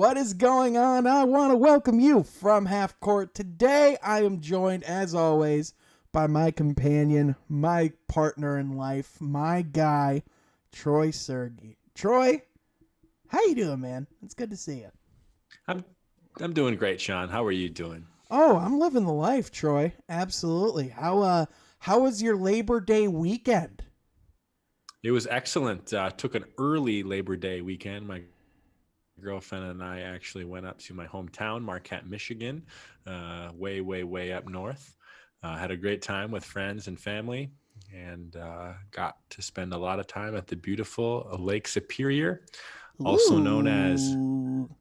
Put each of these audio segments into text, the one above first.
What is going on? I want to welcome you from Half Court. Today, I am joined, as always, by my companion, my partner in life, my guy, Troy Sergey. Troy, how you doing, man? It's good to see you. I'm doing great, Sean. How are you doing? Oh, I'm living the life, Troy. Absolutely. How was your Labor Day weekend? It was excellent. Took an early Labor Day weekend. My girlfriend and I actually went up to my hometown, Marquette, Michigan, way up north. Had a great time with friends and family, and got to spend a lot of time at the beautiful Lake Superior, also known as Ooh.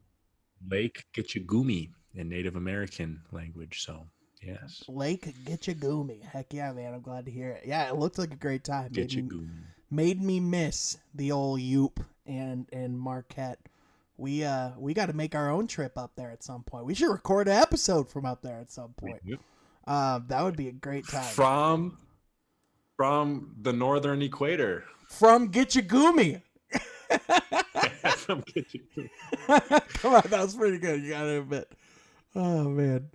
Lake Gitchagumi in Native American language. So, yes. Lake Gitchagumi. Heck yeah, man. I'm glad to hear it. Yeah, it looked like a great time. Gitchagumi. Made me miss the old Yoop and Marquette. We got to make our own trip up there at some point. We should record an episode from up there at some point. Yep. That would be a great time. From the northern equator. From Gitchagumi. From Gitchagumi. Come on, that was pretty good. You gotta admit. Oh man.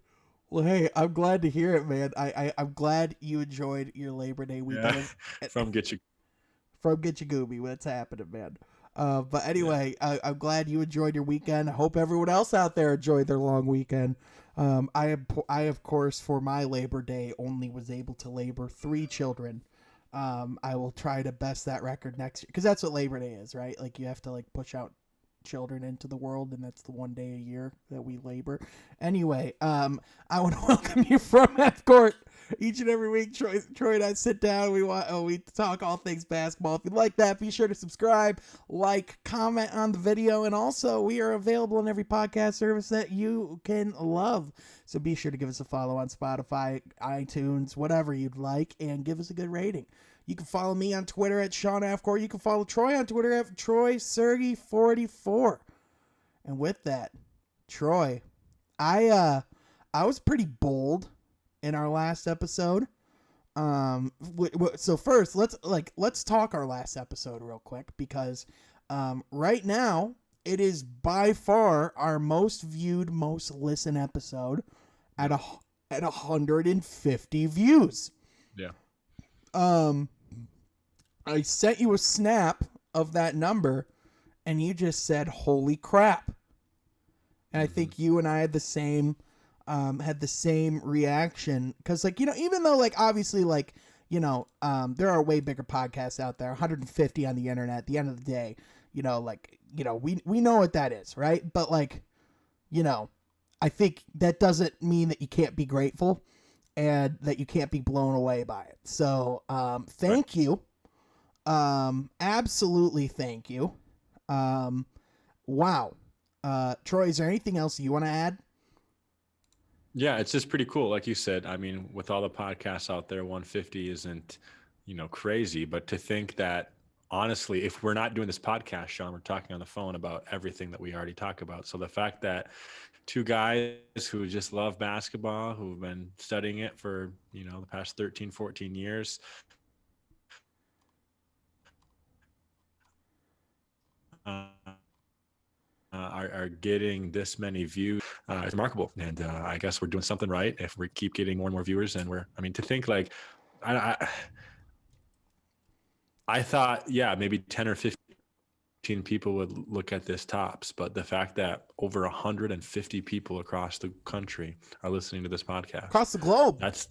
Well, hey, I'm glad to hear it, man. I'm glad you enjoyed your Labor Day weekend. Yeah. From Gitchagumi. What's happening, man? But anyway, yeah. I'm glad you enjoyed your weekend. I hope everyone else out there enjoyed their long weekend. I of course, for my Labor Day, only was able to labor 3 children. I will try to best that record next year, because that's what Labor Day is, right? Like, you have to push out children into the world, and that's the one day a year that we labor. Anyway, I want to welcome you from Half Court. Each and every week, Troy and I sit down. We talk all things basketball. If you like that, be sure to subscribe, comment on the video, and also we are available on every podcast service that you can love. So be sure to give us a follow on Spotify, iTunes, whatever you'd like, and give us a good rating. You can follow me on Twitter at Sean Afcourt. You can follow Troy on Twitter at Troy Sergey 44. And with that, Troy, I was pretty bold in our last episode. So first, let's talk our last episode real quick, because right now it is by far our most viewed, most listened episode at 150 views. Yeah. I sent you a snap of that number, and you just said, "Holy crap!" And I think you and I had the same reaction, because even though obviously there are way bigger podcasts out there, 150 on the internet. At the end of the day, we know what that is, right? But I think that doesn't mean that you can't be grateful and that you can't be blown away by it. So thank you. Absolutely thank you. Wow. Troy, is there anything else you want to add? Yeah, it's just pretty cool. Like you said, I mean, with all the podcasts out there, 150 isn't, crazy. But to think that, honestly, if we're not doing this podcast, Sean, we're talking on the phone about everything that we already talk about. So the fact that 2 guys who just love basketball, who've been studying it for, the past 13, 14 years, are getting this many views is remarkable. And I guess we're doing something right if we keep getting more and more viewers. And to think I thought, yeah, maybe 10 or 15 people would look at this tops, but the fact that over 150 people across the country are listening to this podcast, across the globe, that's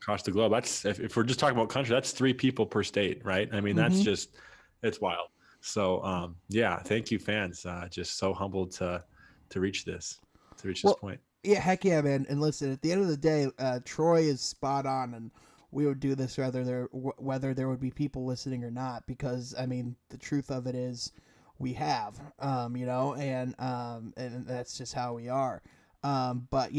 across the globe. That's, if we're just talking about country, that's 3 people per state, right? I mean, that's just, it's wild. So, yeah, thank you, fans. Just so humbled to reach this point. Yeah, heck yeah, man. And listen, at the end of the day, Troy is spot on, and we would do this whether there would be people listening or not, because I mean, the truth of it is we have, and that's just how we are. But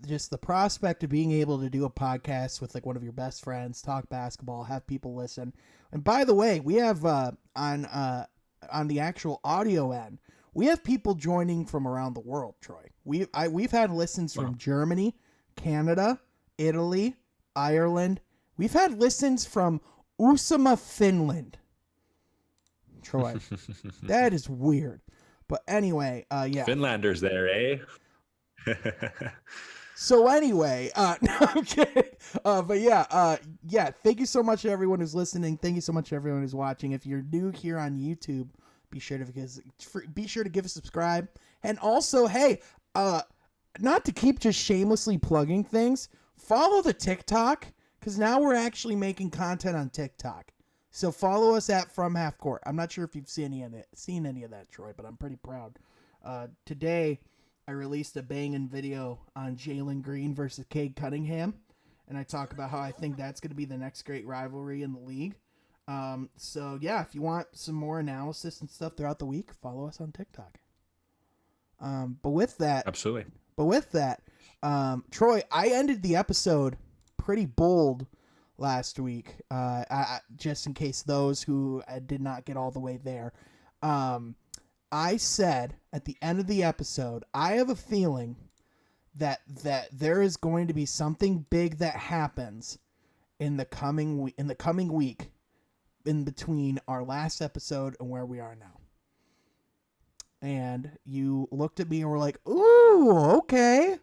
just the prospect of being able to do a podcast with one of your best friends, talk basketball, have people listen. And by the way, we have on the actual audio end, we have people joining from around the world, Troy. We've had listens from Germany, Canada, Italy, Ireland. We've had listens from Uusimaa, Finland. Troy. That is weird. But anyway, yeah. Finlanders there, eh? So anyway, no, I'm kidding. But yeah, thank you so much to everyone who's listening. Thank you so much to everyone who's watching. If you're new here on YouTube, be sure to give a subscribe. And also, hey, not to keep just shamelessly plugging things, follow the TikTok, because now we're actually making content on TikTok. So follow us at From Half Court. I'm not sure if you've seen any of that, Troy, but I'm pretty proud. Today, I released a banging video on Jalen Green versus Cade Cunningham, and I talk about how I think that's going to be the next great rivalry in the league. So yeah, if you want some more analysis and stuff throughout the week, follow us on TikTok. But with that, absolutely. Troy, I ended the episode pretty bold last week. Just in case those who did not get all the way there. I said at the end of the episode, I have a feeling that there is going to be something big that happens in the coming week in between our last episode and where we are now. And you looked at me and were like, "Ooh, okay."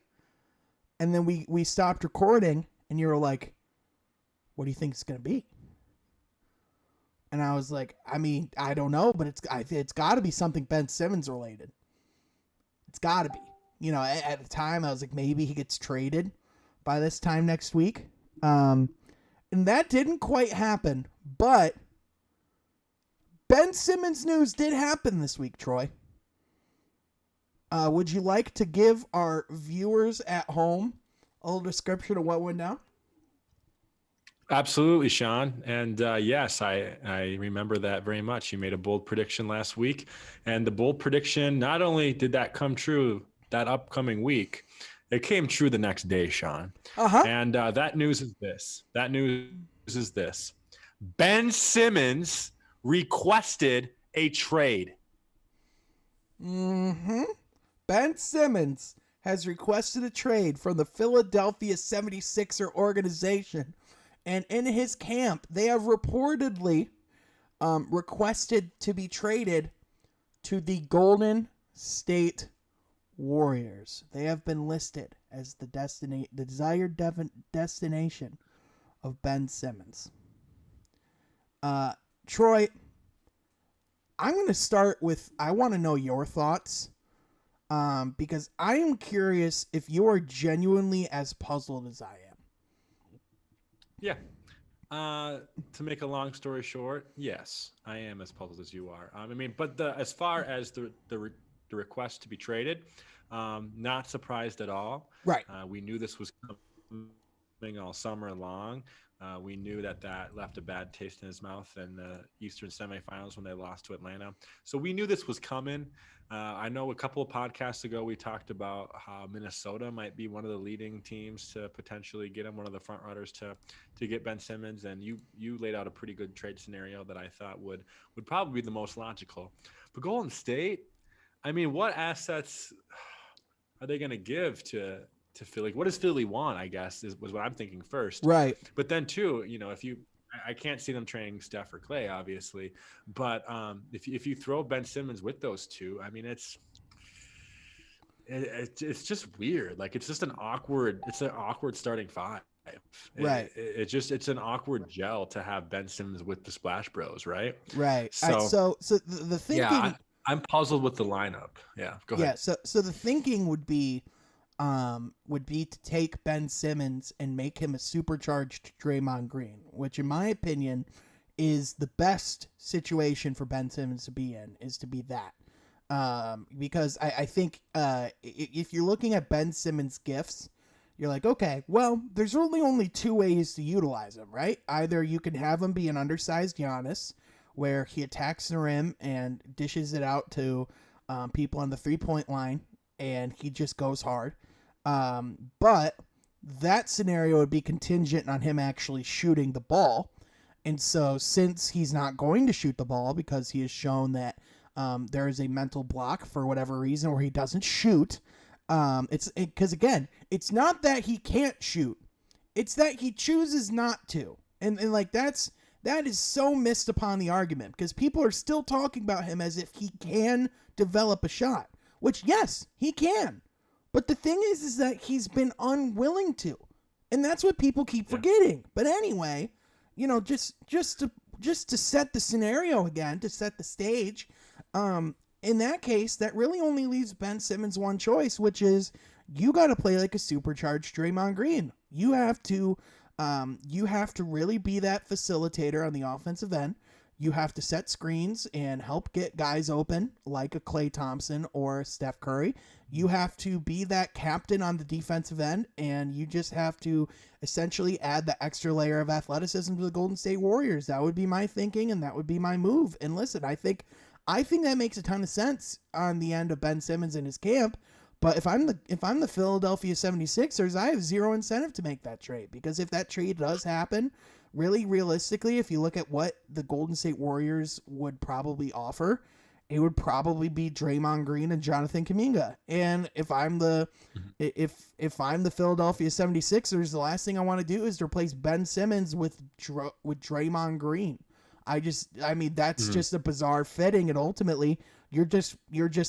And then we stopped recording and you were like, "What do you think it's going to be?" And I was like, I mean, I don't know, but it's got to be something Ben Simmons related. It's got to be. You know, at the time, I was like, maybe he gets traded by this time next week. And that didn't quite happen. But Ben Simmons news did happen this week, Troy. Would you like to give our viewers at home a little description of what went down? Absolutely, Sean. And yes, I remember that very much. You made a bold prediction last week. And the bold prediction, not only did that come true that upcoming week, it came true the next day, Sean. And that news is this. Ben Simmons requested a trade. Ben Simmons has requested a trade from the Philadelphia 76er organization. And in his camp, they have reportedly requested to be traded to the Golden State Warriors. They have been listed as the desired destination of Ben Simmons. Troy, I'm going to start with, I want to know your thoughts, because I am curious if you are genuinely as puzzled as I am. Yeah. To make a long story short, yes, I am as puzzled as you are. But as far as the request to be traded, not surprised at all. Right. We knew this was coming all summer long. We knew that left a bad taste in his mouth in the Eastern semifinals when they lost to Atlanta. So we knew this was coming. I know a couple of podcasts ago we talked about how Minnesota might be one of the leading teams to potentially get him, one of the front runners to get Ben Simmons, and you laid out a pretty good trade scenario that I thought would probably be the most logical. But Golden State, I mean, what assets are they going to give to Philly? What does Philly want, I guess, was what I'm thinking first. Right. But then too, you know, I can't see them trading Steph or Clay, obviously. But if you throw Ben Simmons with those two, I mean, it's just weird. Like it's an awkward starting five. Right. It's an awkward gel to have Ben Simmons with the Splash Bros. Right. Right. So the thinking. Yeah, I'm puzzled with the lineup. Yeah. Go ahead. Yeah. So the thinking would be to take Ben Simmons and make him a supercharged Draymond Green, which in my opinion is the best situation for Ben Simmons to be in, is to be that. Because I think if you're looking at Ben Simmons' gifts, you're like, okay, well, there's only two ways to utilize him, right? Either you can have him be an undersized Giannis, where he attacks the rim and dishes it out to people on the 3-point line, and he just goes hard. But that scenario would be contingent on him actually shooting the ball. And so since he's not going to shoot the ball because he has shown that there is a mental block for whatever reason where he doesn't shoot, because again, it's not that he can't shoot. It's that he chooses not to. And like that's That is so missed upon the argument because people are still talking about him as if he can develop a shot, which, yes, he can. But the thing is that he's been unwilling to. And that's what people keep forgetting. But anyway, you know, just to set the scenario again, to set the stage, in that case, that really only leaves Ben Simmons one choice, which is you got to play like a supercharged Draymond Green. You have to really be that facilitator on the offensive end. You have to set screens and help get guys open like a Klay Thompson or a Steph Curry. You have to be that captain on the defensive end, and you just have to essentially add the extra layer of athleticism to the Golden State Warriors. That would be my thinking, and that would be my move. And listen, I think that makes a ton of sense on the end of Ben Simmons and his camp. But if I'm the Philadelphia 76ers, I have zero incentive to make that trade, because if that trade does happen, really realistically, if you look at what the Golden State Warriors would probably offer, it would probably be Draymond Green and Jonathan Kuminga. And if I'm the Philadelphia 76ers, the last thing I want to do is to replace Ben Simmons with Draymond Green. That's just a bizarre fitting, and ultimately you're just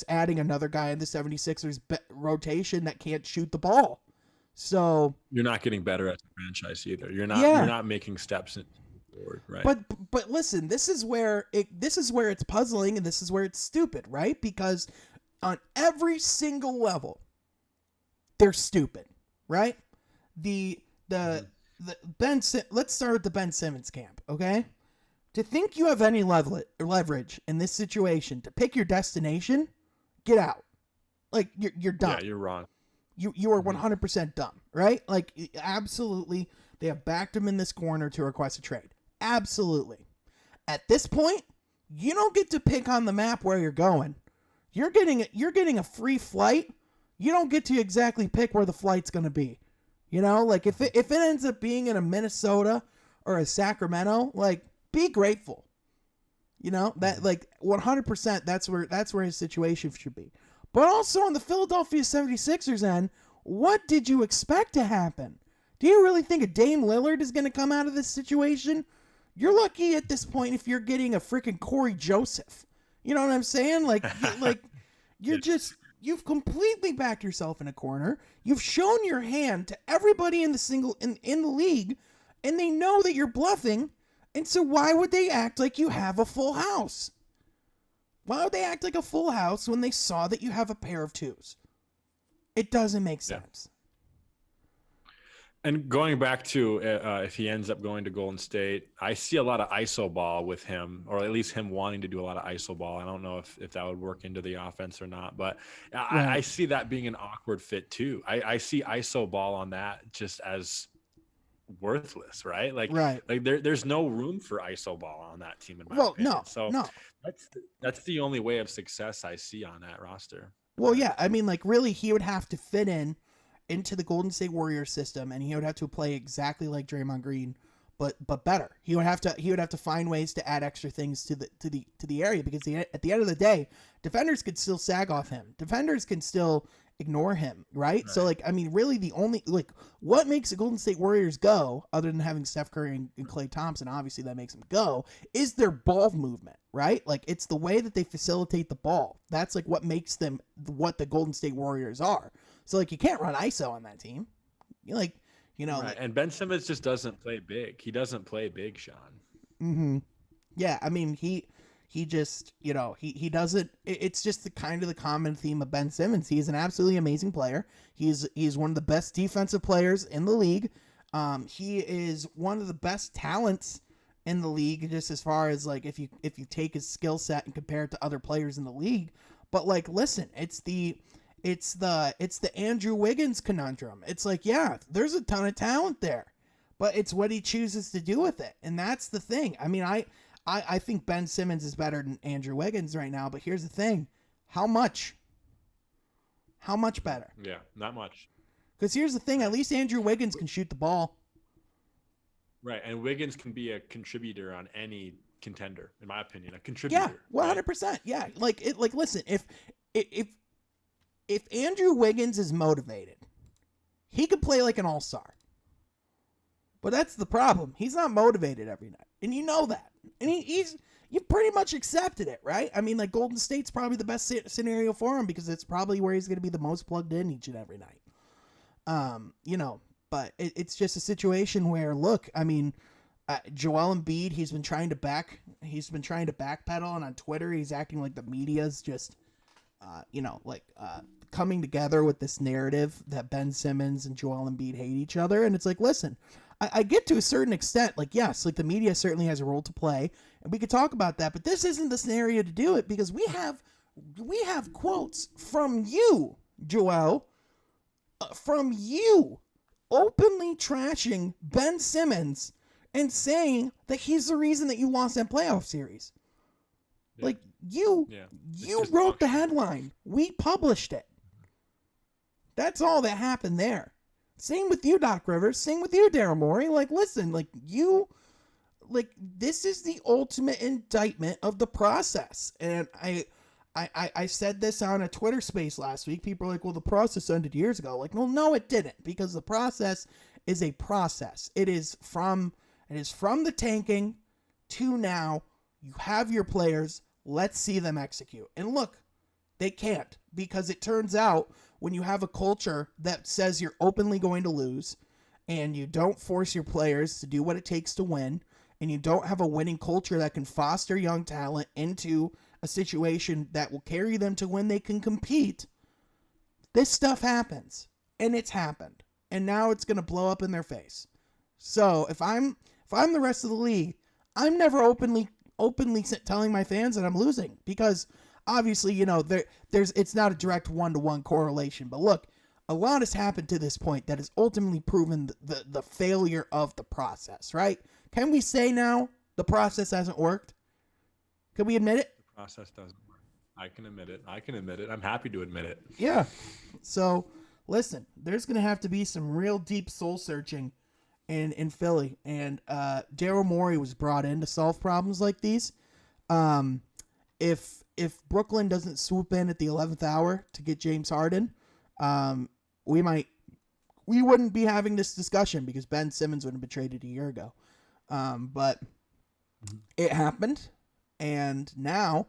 adding another guy in the 76ers rotation that can't shoot the ball. So you're not getting better as a franchise either. You're not making steps forward, right? But listen, this is where it's puzzling, and this is where it's stupid, right? Because on every single level, they're stupid, right? Let's start with the Ben Simmons camp, okay? To think you have any leverage in this situation to pick your destination, get out. Like, you're dumb. Yeah, you're wrong. You are 100% dumb, right? Like, absolutely, they have backed him in this corner to request a trade. Absolutely. At this point, you don't get to pick on the map where you're going. You're getting a free flight. You don't get to exactly pick where the flight's going to be. You know, like if it ends up being in a Minnesota or a Sacramento, like, be grateful. You know, that, like, 100%, that's where his situation should be. But also on the Philadelphia 76ers end, what did you expect to happen? Do you really think a Dame Lillard is going to come out of this situation? You're lucky at this point if you're getting a freaking Corey Joseph. You know what I'm saying? Like, you've completely backed yourself in a corner. You've shown your hand to everybody in the league, and they know that you're bluffing. And so why would they act like you have a full house? Why would they act like a full house when they saw that you have a pair of twos? It doesn't make sense. And going back to if he ends up going to Golden State, I see a lot of ISO ball with him, or at least him wanting to do a lot of ISO ball. I don't know if that would work into the offense or not, but I see that being an awkward fit too. I see ISO ball on that just as worthless, right? Like there's no room for ISO ball on that team in my opinion. No. That's the only way of success I see on that roster. Well, yeah, I mean, like, really, he would have to fit into the Golden State Warriors system, and he would have to play exactly like Draymond Green, but better. He would have to find ways to add extra things to the area, because at the end of the day, defenders could still sag off him. Defenders can still ignore him, right? So, like, I mean, really the only, like, what makes the Golden State Warriors go, other than having Steph Curry and Klay Thompson, obviously that makes them go, is their ball movement, right? Like, it's the way that they facilitate the ball. That's, like, what makes them what the Golden State Warriors are. So, like, you can't run ISO on that team. You like, you know. Right. And Ben Simmons just doesn't play big. He doesn't play big, Sean. Mm-hmm. Yeah, I mean, he just, you know, he doesn't, it's just the kind of the common theme of Ben Simmons. He's an absolutely amazing player. He's one of the best defensive players in the league. He is one of the best talents in the league, just as far as, like, if you take his skill set and compare it to other players in the league. But, like, listen, it's the Andrew Wiggins conundrum. It's like, yeah, there's a ton of talent there, but it's what he chooses to do with it. And that's the thing. I mean, I think Ben Simmons is better than Andrew Wiggins right now, but here's the thing. How much? How much better? Yeah, not much. Because here's the thing. At least Andrew Wiggins can shoot the ball. Right, and Wiggins can be a contributor on any contender, in my opinion. A contributor. Yeah, 100%. Right? Yeah, like, listen, if Andrew Wiggins is motivated, he could play like an all-star. But that's the problem. He's not motivated every night. and you know that, and you pretty much accepted it, right? I mean, like Golden State's probably the best scenario for him because it's probably where he's going to be the most plugged in each and every night. But it's just a situation where, look, I mean, Joel Embiid, he's been trying to backpedal, and on Twitter he's acting like the media's just, coming together with this narrative that Ben Simmons and Joel Embiid hate each other, and it's like, listen, I get to a certain extent, like, yes, like the media certainly has a role to play, and we could talk about that, but this isn't the scenario to do it because we have quotes from you, Joel, from you, openly trashing Ben Simmons and saying that he's the reason that you lost that playoff series. Yeah. Like, you wrote the headline. We published it. That's all that happened there. Same with you, Doc Rivers. Same with you, Daryl Morey. Like, listen, this is the ultimate indictment of the process. And I said this on a Twitter space last week. People are like, well, the process ended years ago. Like, well, no, it didn't, because the process is a process. It is from the tanking to now. You have your players. Let's see them execute. And look, they can't, because it turns out when you have a culture that says you're openly going to lose and you don't force your players to do what it takes to win, and you don't have a winning culture that can foster young talent into a situation that will carry them to when they can compete, this stuff happens. And it's happened. And now it's going to blow up in their face. So if I'm the rest of the league, I'm never openly telling my fans that I'm losing, because obviously, it's not a direct one-to-one correlation. But look, a lot has happened to this point that has ultimately proven the failure of the process, right? Can we say now the process hasn't worked? Can we admit it? The process doesn't work. I can admit it. I'm happy to admit it. Yeah. So, listen, there's going to have to be some real deep soul searching in Philly. And Daryl Morey was brought in to solve problems like these. If Brooklyn doesn't swoop in at the 11th hour to get James Harden, we wouldn't be having this discussion, because Ben Simmons would have been traded a year ago. But it happened, and now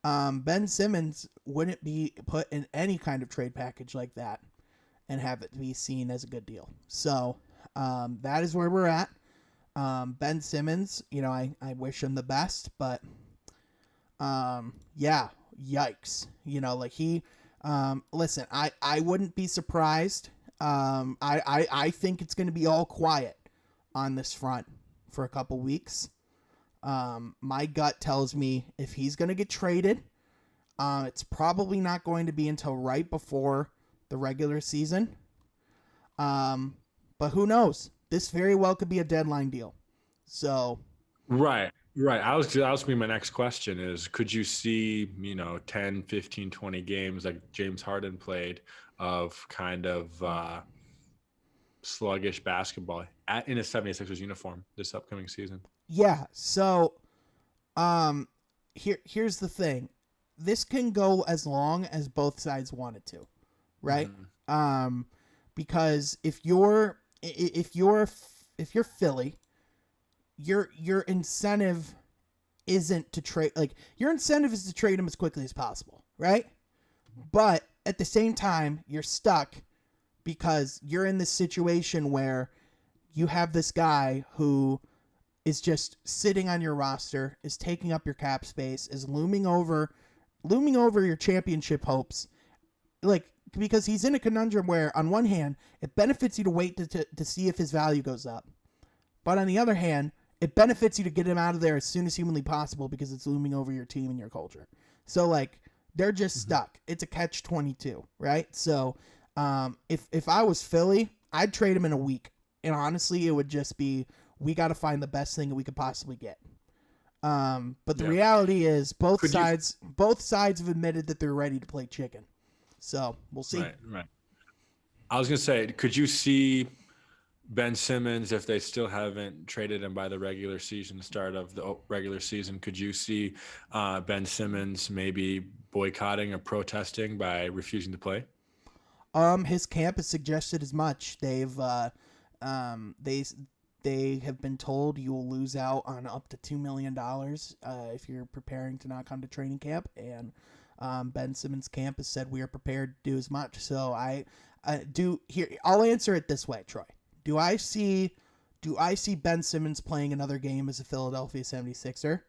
Ben Simmons wouldn't be put in any kind of trade package like that and have it be seen as a good deal. So that is where we're at. Ben Simmons, I wish him the best, but yikes. Listen, I wouldn't be surprised. I think it's going to be all quiet on this front for a couple weeks. My gut tells me if he's going to get traded, it's probably not going to be until right before the regular season. But who knows? This very well could be a deadline deal. So. Right. That was be my next question is, could you see, 10, 15, 20 games like James Harden played of kind of sluggish basketball in a 76ers uniform this upcoming season? Yeah. So here's the thing. This can go as long as both sides want it to, right? Mm-hmm. Because if you're Philly, your incentive isn't to trade, like, your incentive is to trade him as quickly as possible, right? But at the same time, you're stuck because you're in this situation where you have this guy who is just sitting on your roster, is taking up your cap space, is looming over your championship hopes, like, because he's in a conundrum where, on one hand, it benefits you to wait to see if his value goes up. But on the other hand, it benefits you to get him out of there as soon as humanly possible because it's looming over your team and your culture. So, like, they're just stuck. It's a catch-22, right? So, if I was Philly, I'd trade him in a week. And honestly, it would just be, we got to find the best thing that we could possibly get. But the reality is both sides have admitted that they're ready to play chicken. So we'll see. Right. I was going to say, could you see Ben Simmons, if they still haven't traded him by the regular season, start of the regular season, could you see Ben Simmons maybe boycotting or protesting by refusing to play? His camp has suggested as much. They've They have been told you will lose out on up to $2 million if you're preparing to not come to training camp. And Ben Simmons' camp has said we are prepared to do as much. So I'll answer it this way, Troy. Do I see Ben Simmons playing another game as a Philadelphia 76er?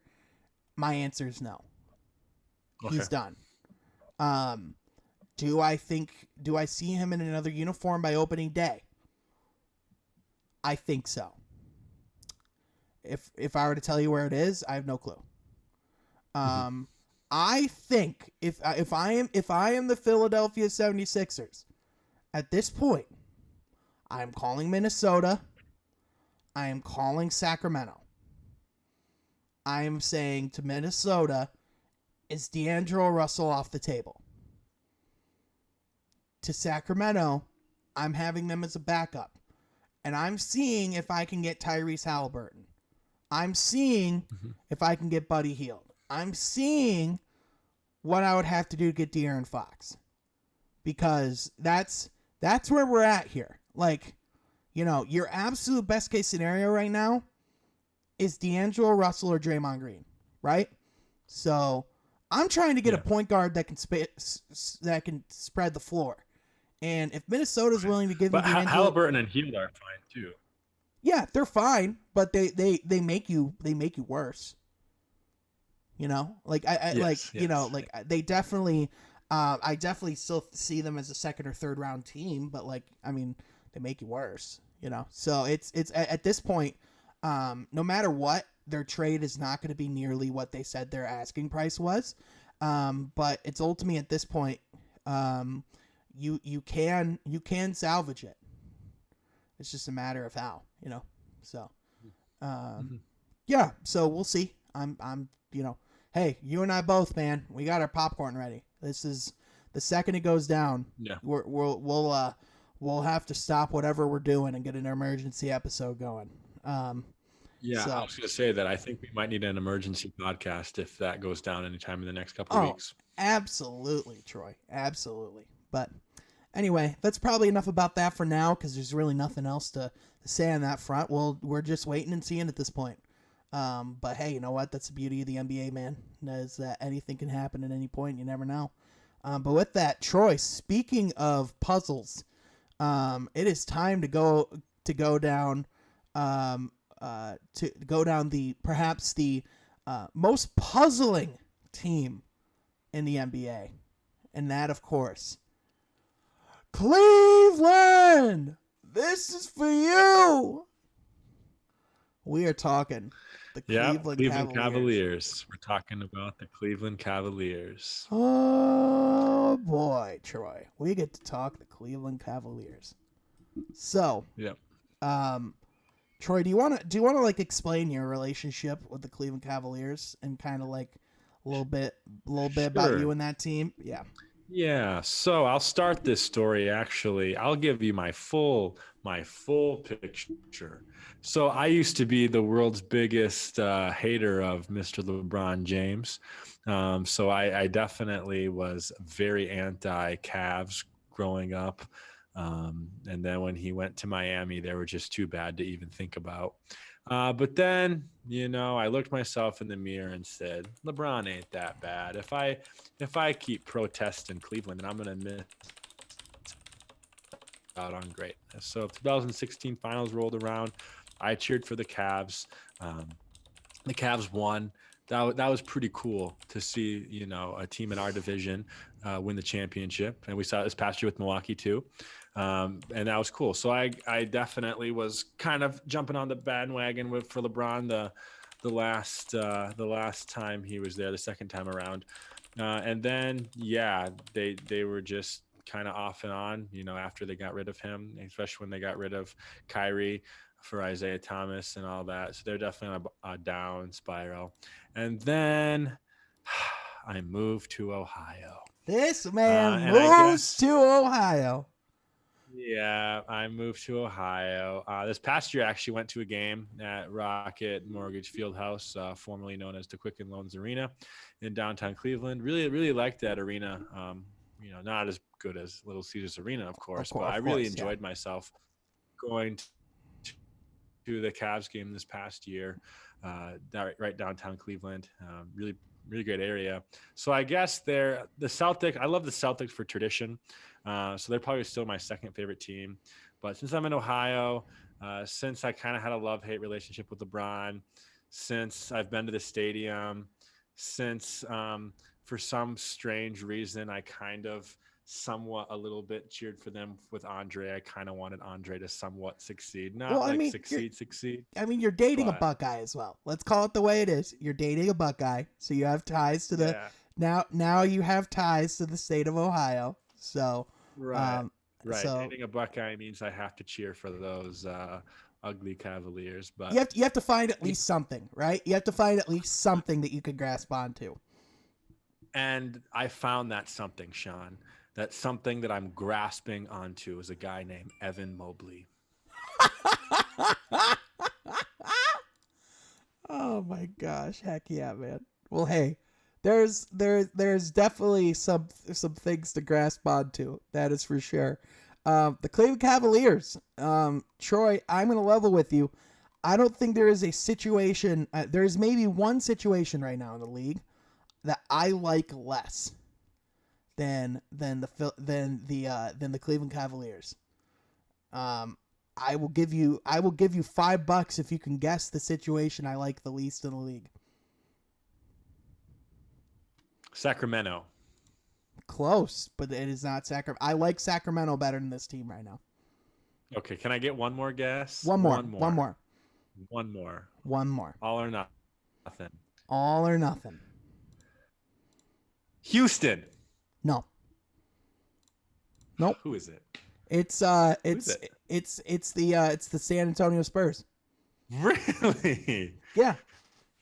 My answer is no. Okay. He's done. Do I see him in another uniform by opening day? I think so. If I were to tell you where it is, I have no clue. I think if I am the Philadelphia 76ers at this point, I'm calling Minnesota. I am calling Sacramento. I am saying to Minnesota, is D'Angelo Russell off the table? To Sacramento, I'm having them as a backup. And I'm seeing if I can get Tyrese Halliburton. I'm seeing if I can get Buddy Hield. I'm seeing what I would have to do to get De'Aaron Fox. Because that's where we're at here. Like, your absolute best case scenario right now is D'Angelo Russell or Draymond Green, right? So I'm trying to get a point guard that can spread the floor. And if Minnesota's willing to give me D'Angelo, Halliburton and Hield are fine too. Yeah, they're fine, but they make you worse. They definitely I definitely still see them as a second or third round team, but they make you worse, So it's at this point, no matter what, their trade is not going to be nearly what they said their asking price was. But it's ultimately at this point, you can salvage it. It's just a matter of how, So, yeah. So we'll see. Hey, you and I both, man. We got our popcorn ready. This is the second it goes down. Yeah. We'll have to stop whatever we're doing and get an emergency episode going. I was going to say that I think we might need an emergency podcast if that goes down anytime in the next couple of weeks. Absolutely, Troy. Absolutely. But anyway, that's probably enough about that for now because there's really nothing else to say on that front. Well, we're just waiting and seeing at this point. But hey, you know what? That's the beauty of the NBA, man. Is that anything can happen at any point. You never know. But with that, Troy, speaking of puzzles, it is time to go down perhaps the most puzzling team in the NBA. And that, of course, Cleveland! This is for you! We are talking the Cleveland Cavaliers. We're talking about the Cleveland Cavaliers. Oh, boy, Troy. We get to talk the Cleveland Cavaliers. So, Troy, do you want to explain your relationship with the Cleveland Cavaliers and kind of a little bit about you and that team? Yeah. Yeah. So I'll start this story. Actually, I'll give you my full picture. So I used to be the world's biggest hater of Mr. LeBron James. So I definitely was very anti-Cavs growing up. And then when he went to Miami, they were just too bad to even think about. But then, I looked myself in the mirror and said, LeBron ain't that bad. If I keep protesting Cleveland, then I'm going to miss out on greatness. So 2016 finals rolled around. I cheered for the Cavs. The Cavs won. That was pretty cool to see, a team in our division win the championship. And we saw it this past year with Milwaukee too. And that was cool. So I definitely was kind of jumping on the bandwagon for LeBron the last time he was there, the second time around. And then, they were just kind of off and on, after they got rid of him, especially when they got rid of Kyrie for Isaiah Thomas and all that. So they're definitely on a down spiral. And then I moved to Ohio. This man moves to Ohio. Yeah, I moved to Ohio. This past year, I actually went to a game at Rocket Mortgage Fieldhouse, formerly known as the Quicken Loans Arena in downtown Cleveland. Really, really liked that arena. Not as good as Little Caesars Arena, of course, but I really enjoyed myself going to the Cavs game this past year, right downtown Cleveland. Really, really great area. So I guess they're the Celtics. I love the Celtics for tradition. So they're probably still my second favorite team. But since I'm in Ohio, since I kind of had a love-hate relationship with LeBron, since I've been to the stadium, since for some strange reason I kind of somewhat a little bit cheered for them with Andre. I kind of wanted Andre to somewhat succeed. Not Well, I like mean, succeed. you're dating a But Buckeye as well. Let's call it the way it is. You're dating a Buckeye, so you have ties to the yeah, now you have ties to the state of Ohio. So, right. um, Right. so Dating a Buckeye means I have to cheer for those ugly Cavaliers. you But have to find at least something, right? You have to find at least something that you could grasp onto. and I found that something, Sean. That something that I'm grasping onto is a guy named Evan Mobley. Oh my gosh, heck yeah, man. Well, hey, there's definitely some things to grasp onto. That is for sure. The Cleveland Cavaliers. Troy, I'm gonna level with you. I don't think there is a situation. There's maybe one situation right now in the league that I like less than the Cleveland Cavaliers. I will give you $5 if you can guess the situation I like the least in the league. Sacramento. Close, but it is not Sacramento. I like Sacramento better than this team right now. Okay, can I get one more guess? One more. All or nothing. All or nothing. Houston. No. Nope. Who is it? It's the San Antonio Spurs. Really?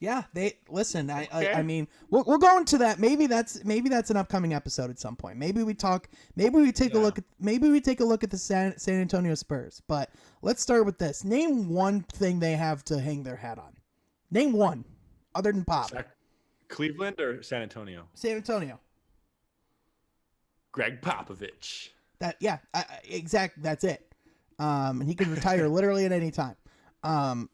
Yeah, they listen. Okay. I mean, we'll go into that. Maybe that's an upcoming episode at some point. Maybe we take a look at the San Antonio Spurs. But let's start with this. Name one thing they have to hang their hat on. Name one, other than Pop. Cleveland or San Antonio? San Antonio. Greg Popovich. Exactly. That's it. And he can retire literally at any time. Other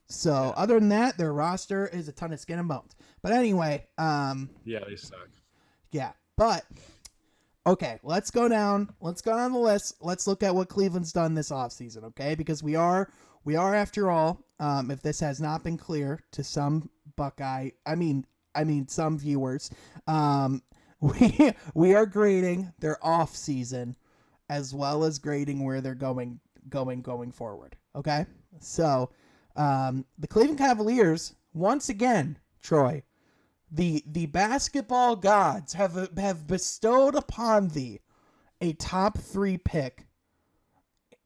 than that, their roster is a ton of skin and bones. But anyway, yeah, they suck. Yeah, but okay, let's go down the list. Let's look at what Cleveland's done this offseason, okay? Because we are after all, if this has not been clear to some some viewers, we are grading their offseason as well as grading where they're going forward. Okay? So, the Cleveland Cavaliers, once again, Troy, the basketball gods have bestowed upon thee a top 3 pick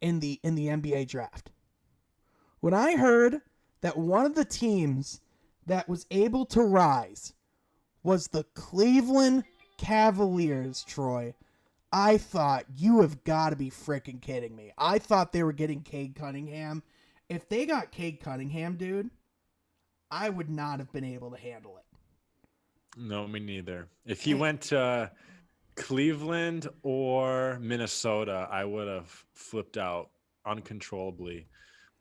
in the NBA draft. When I heard that one of the teams that was able to rise was the Cleveland Cavaliers, Troy, I thought, you have got to be freaking kidding me. I thought they were getting Cade Cunningham. If they got Cade Cunningham, dude, I would not have been able to handle it. No, me neither. If he went to Cleveland or Minnesota, I would have flipped out uncontrollably,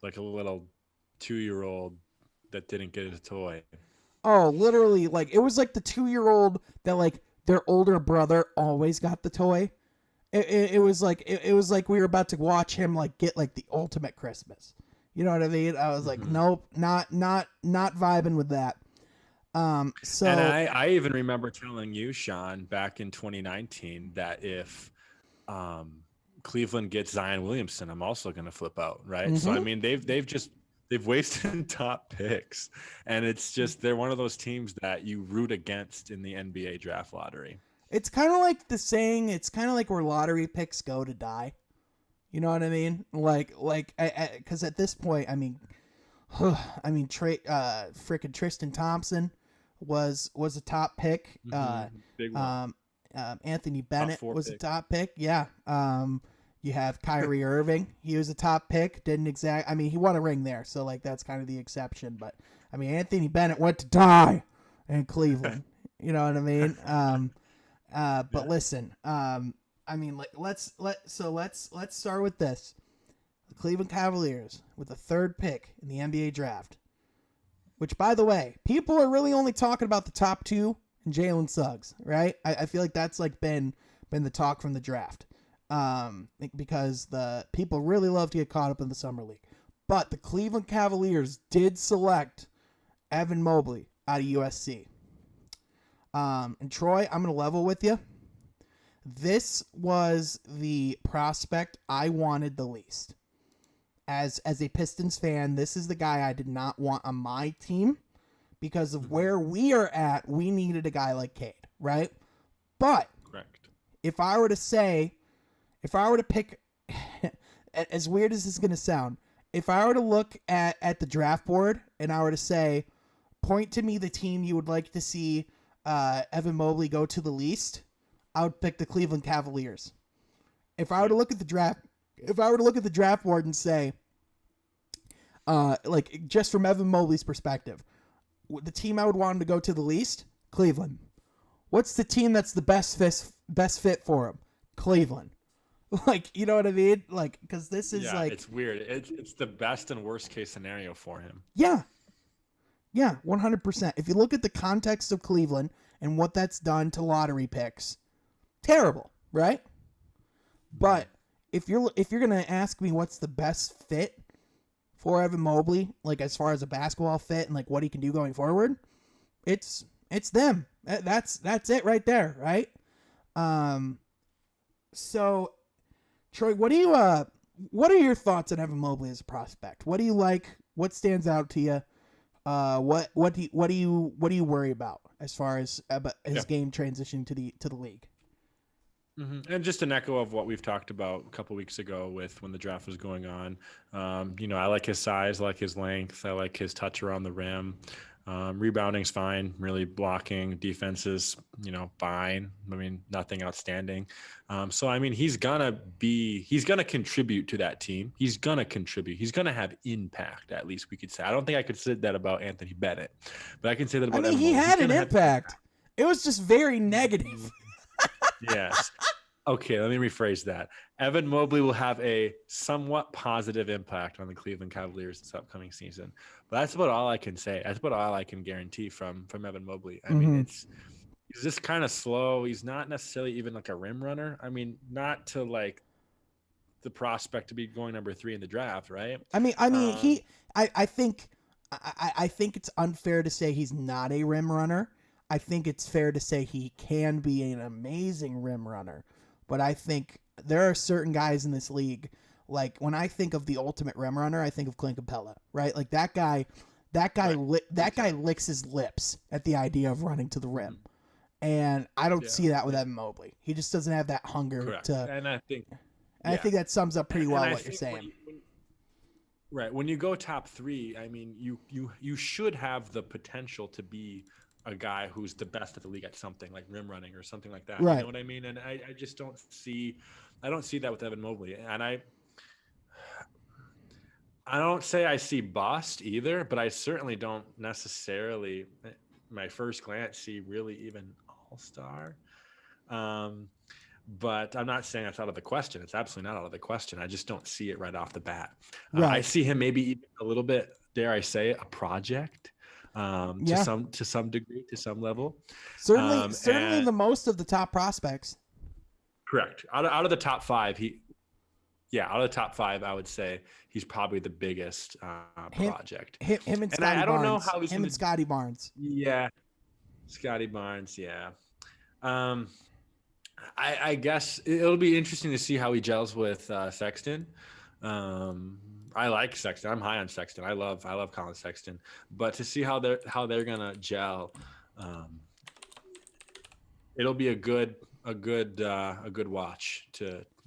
like a little 2-year-old that didn't get his toy. Oh, literally, like it was like the 2-year-old that like their older brother always got the toy. It was like we were about to watch him like get like the ultimate Christmas. You know what I mean? I was like, nope, not vibing with that. So and I even remember telling you, Sean, back in 2019 that if Cleveland gets Zion Williamson, I'm also going to flip out, right? So I mean, they've wasted top picks, and it's just they're one of those teams that you root against in the NBA draft lottery. It's kind of like the saying. It's kind of like where lottery picks go to die. You know what I mean? Because at this point, freaking Tristan Thompson was a top pick. Big one. Anthony Bennett was pick. a top pick. Yeah. You have Kyrie Irving. He was a top pick. He won a ring there, so like that's kind of the exception. But I mean, Anthony Bennett went to die in Cleveland. You know what I mean? But listen, let's start with this. the Cleveland Cavaliers with the 3rd pick in the NBA draft, which, by the way, people are really only talking about the top 2 and Jalen Suggs, right? I feel like that's like been the talk from the draft, because the people really love to get caught up in the summer league. But the Cleveland Cavaliers did select Evan Mobley out of USC. And Troy, I'm going to level with you. This was the prospect I wanted the least. As a Pistons fan, this is the guy I did not want on my team because of where we are at. We needed a guy like Cade, right? But Correct. if I were to pick, as weird as this is going to sound, if I were to look at the draft board and I were to say, point to me the team you would like to see Evan Mobley go to the least, I would pick the Cleveland Cavaliers. If I were to look at the draft board and say, like just from Evan Mobley's perspective, the team I would want him to go to the least, Cleveland. What's the team that's the best fit for him? Cleveland. Like, you know what I mean? Like, because this is like, it's weird. It's the best and worst case scenario for him. Yeah, 100%. If you look at the context of Cleveland and what that's done to lottery picks, terrible, right? But if you're gonna ask me what's the best fit for Evan Mobley, like as far as a basketball fit and like what he can do going forward, it's them. That's it right there, right? So, Troy, what are your thoughts on Evan Mobley as a prospect? What do you like? What stands out to you? What do you worry about as far as his game transitioning to the league? Mm-hmm. And just an echo of what we've talked about a couple weeks ago with when the draft was going on. I like his size, I like his length, I like his touch around the rim. Rebounding's fine, really blocking, defense is, fine. I mean, nothing outstanding. So, I mean, he's going to contribute to that team. He's going to contribute. He's going to have impact, at least we could say. I don't think I could say that about Anthony Bennett, but I can say that about he had an impact. It was just very negative. Yes. Okay, let me rephrase that. Evan Mobley will have a somewhat positive impact on the Cleveland Cavaliers this upcoming season. But that's about all I can say. That's about all I can guarantee from Evan Mobley. I mean, he's just kind of slow. He's not necessarily even like a rim runner. I mean, not to like the prospect to be going number 3 in the draft, right? I think it's unfair to say he's not a rim runner. I think it's fair to say he can be an amazing rim runner. But I think there are certain guys in this league, like when I think of the ultimate rim runner, I think of Clint Capella, right? Like that guy licks his lips at the idea of running to the rim. And I don't see that with Evan Mobley. He just doesn't have that hunger. Correct. I think that sums up pretty well what you're saying. When you go top 3, I mean, you should have the potential to be a guy who's the best of the league at something like rim running or something like that. Right. You know what I mean? And I just don't see that with Evan Mobley. And I don't say I see bust either, but I certainly don't necessarily, my first glance, see really even all-star. But I'm not saying that's out of the question. It's absolutely not out of the question. I just don't see it right off the bat. Right. I see him maybe even a little bit, dare I say, a project. To some degree, to some level. Certainly the most of the top prospects. Correct. Out of the top 5, out of the top 5, I would say he's probably the biggest project. Him and Scotty Barnes. I don't know how he's and Scotty Barnes. Yeah, Scotty Barnes. Yeah. I guess it'll be interesting to see how he gels with Sexton. I like Sexton. I'm high on Sexton. I love Colin Sexton. But to see how they're gonna gel, it'll be a good watch.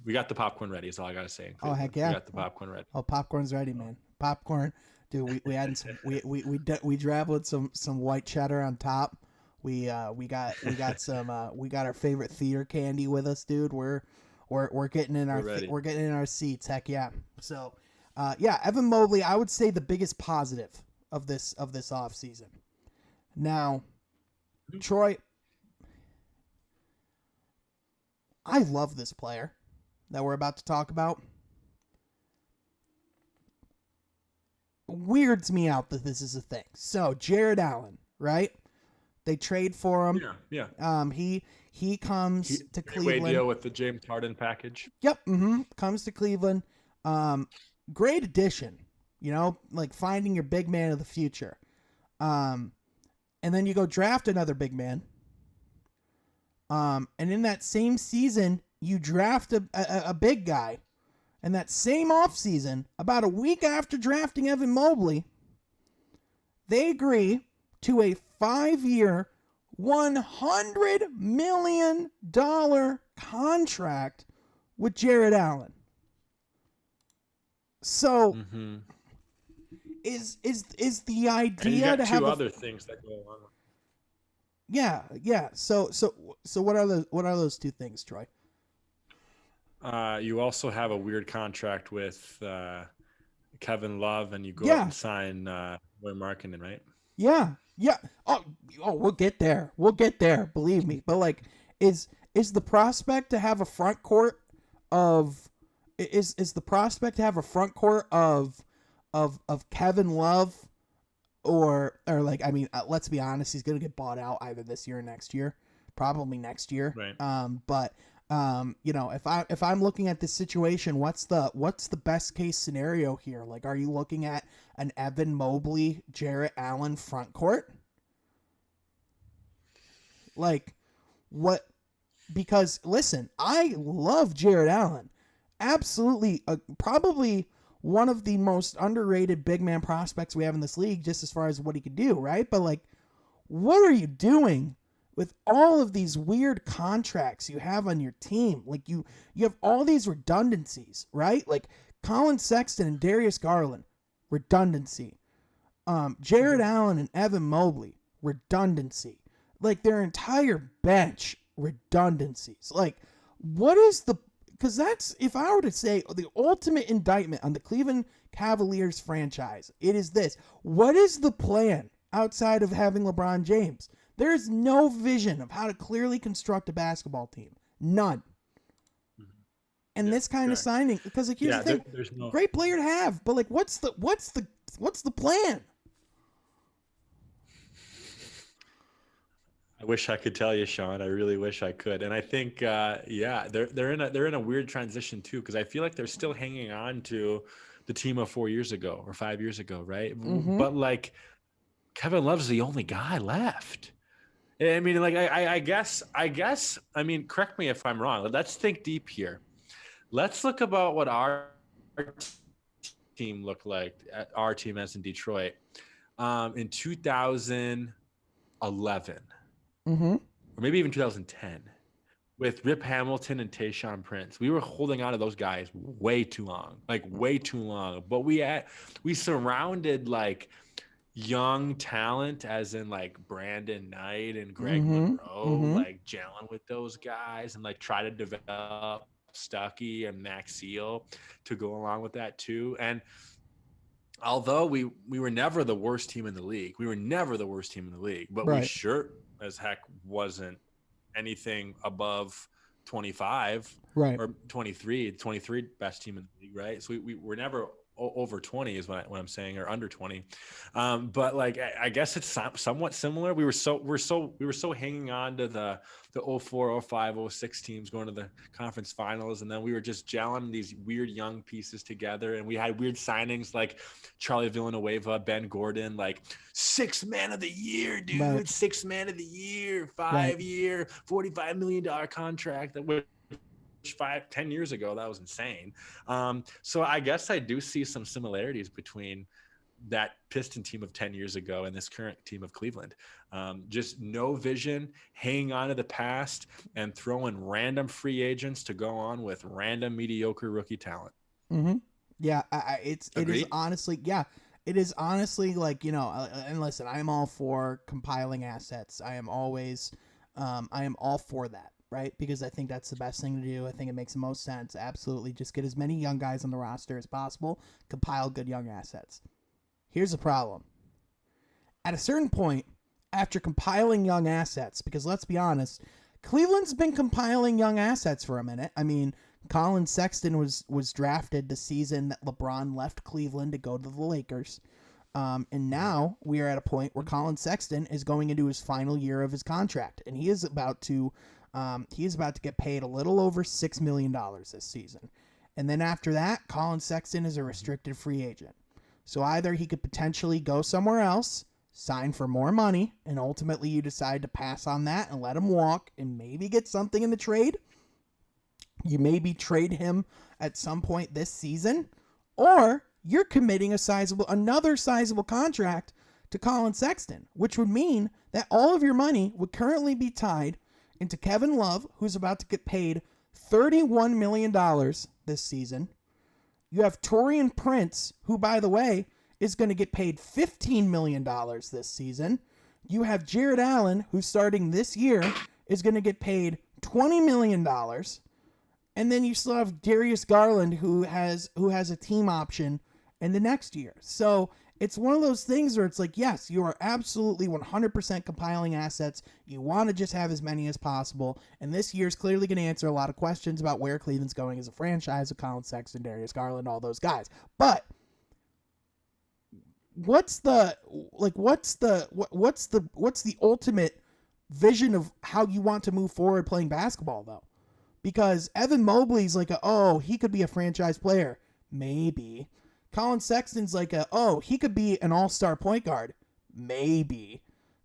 We got the popcorn ready. Is all I gotta say. Oh heck yeah! We got the popcorn ready. Oh, popcorn's ready, man. Popcorn, dude. We had some. We dabbled some white cheddar on top. We got some. We got our favorite theater candy with us, dude. We're getting in our seats. Heck yeah! So. Evan Mobley, I would say the biggest positive of this offseason. Now, Troy, I love this player that we're about to talk about. weirds me out that this is a thing. So Jared Allen, right? They trade for him. Yeah. He comes to Cleveland. Deal with the James Harden package. Yep. Comes to Cleveland. Great addition. Like finding your big man of the future. And then you go draft another big man. And in that same season, you draft a big guy. And that same offseason, about a week after drafting Evan Mobley, they agree to a 5-year, $100 million contract with Jared Allen. So, is the idea to have two other things that go on? Yeah. So what are those two things, Troy? You also have a weird contract with Kevin Love, and you go out and sign Laurie Markkanen, right? Yeah. Oh, we'll get there. Believe me. But like, is the prospect to have a front court of Kevin Love, or like, I mean, let's be honest, he's gonna get bought out either this year or next year, probably next year. Right. But if I'm looking at this situation, what's the best case scenario here? Like, are you looking at an Evan Mobley, Jarrett Allen front court? Like, what? Because listen, I love Jarrett Allen. Absolutely, probably one of the most underrated big man prospects we have in this league, just as far as what he could do, right? But like, what are you doing with all of these weird contracts you have on your team? Like, you have all these redundancies, right? Like Colin Sexton and Darius Garland, redundancy. Jared Allen and Evan Mobley, redundancy. Like, their entire bench, redundancies. Like, what is the... Because that's, if I were to say the ultimate indictment on the Cleveland Cavaliers franchise, it is this. What is the plan outside of having LeBron James? There is no vision of how to clearly construct a basketball team. None. And this kind of signing, because like, here's the thing, there's great player to have, but like, what's the plan? I wish I could tell you, Sean. I really wish I could. And I think, they're in a weird transition too, because I feel like they're still hanging on to the team of 4 years ago or 5 years ago, right? But like, Kevin Love's the only guy left. I mean, like, I guess. I mean, correct me if I'm wrong. Let's think deep here. Let's look about what our team looked like. Our team as in Detroit in 2011. Or maybe even 2010, with Rip Hamilton and Tayshaun Prince. We were holding on to those guys way too long. But we surrounded like young talent, as in like Brandon Knight and Greg Monroe, like gelling with those guys, and like try to develop Stuckey and Max Seal to go along with that too. And although we were never the worst team in the league, but we sure as heck wasn't anything above 25 or 23 best team in the league, right? So we were never over 20 is what I'm saying, or under 20. But like, I guess it's somewhat similar. We were so hanging on to the 04, 05, 06 teams going to the conference finals. And then we were just gelling these weird young pieces together. And we had weird signings like Charlie Villanueva, Ben Gordon, like 6th man of the year, dude. 6th man of the year, 5-year, $45 million contract that would 5-10 years ago. That was insane. So I guess I do see some similarities between that Piston team of 10 years ago and this current team of Cleveland. Just no vision, hanging on to the past, and throwing random free agents to go on with random mediocre rookie talent. Yeah, it is honestly, it is honestly like, and listen, I'm all for compiling assets. I am all for that. Right? Because I think that's the best thing to do. I think it makes the most sense. Absolutely. Just get as many young guys on the roster as possible. Compile good young assets. Here's the problem. At a certain point, after compiling young assets, because let's be honest, Cleveland's been compiling young assets for a minute. I mean, Colin Sexton was drafted the season that LeBron left Cleveland to go to the Lakers. And now we are at a point where Colin Sexton is going into his final year of his contract, and he is about to get paid a little over $6 million this season. And then after that, Colin Sexton is a restricted free agent. So either he could potentially go somewhere else, sign for more money, and ultimately you decide to pass on that and let him walk and maybe get something in the trade. You maybe trade him at some point this season, or you're committing another sizable contract to Colin Sexton, which would mean that all of your money would currently be tied into Kevin Love, who's about to get paid $31 million this season. You have Taurean Prince, who, by the way, is going to get paid $15 million this season. You have Jared Allen, who's starting this year, is going to get paid $20 million. And then you still have Darius Garland, who has a team option in the next year. So it's one of those things where it's like, yes, you are absolutely 100% compiling assets. You want to just have as many as possible. And this year's clearly going to answer a lot of questions about where Cleveland's going as a franchise with Colin Sexton, Darius Garland, all those guys. But what's the ultimate vision of how you want to move forward playing basketball, though? Because Evan Mobley's like he could be a franchise player. Maybe. Colin Sexton's like he could be an all-star point guard. Maybe.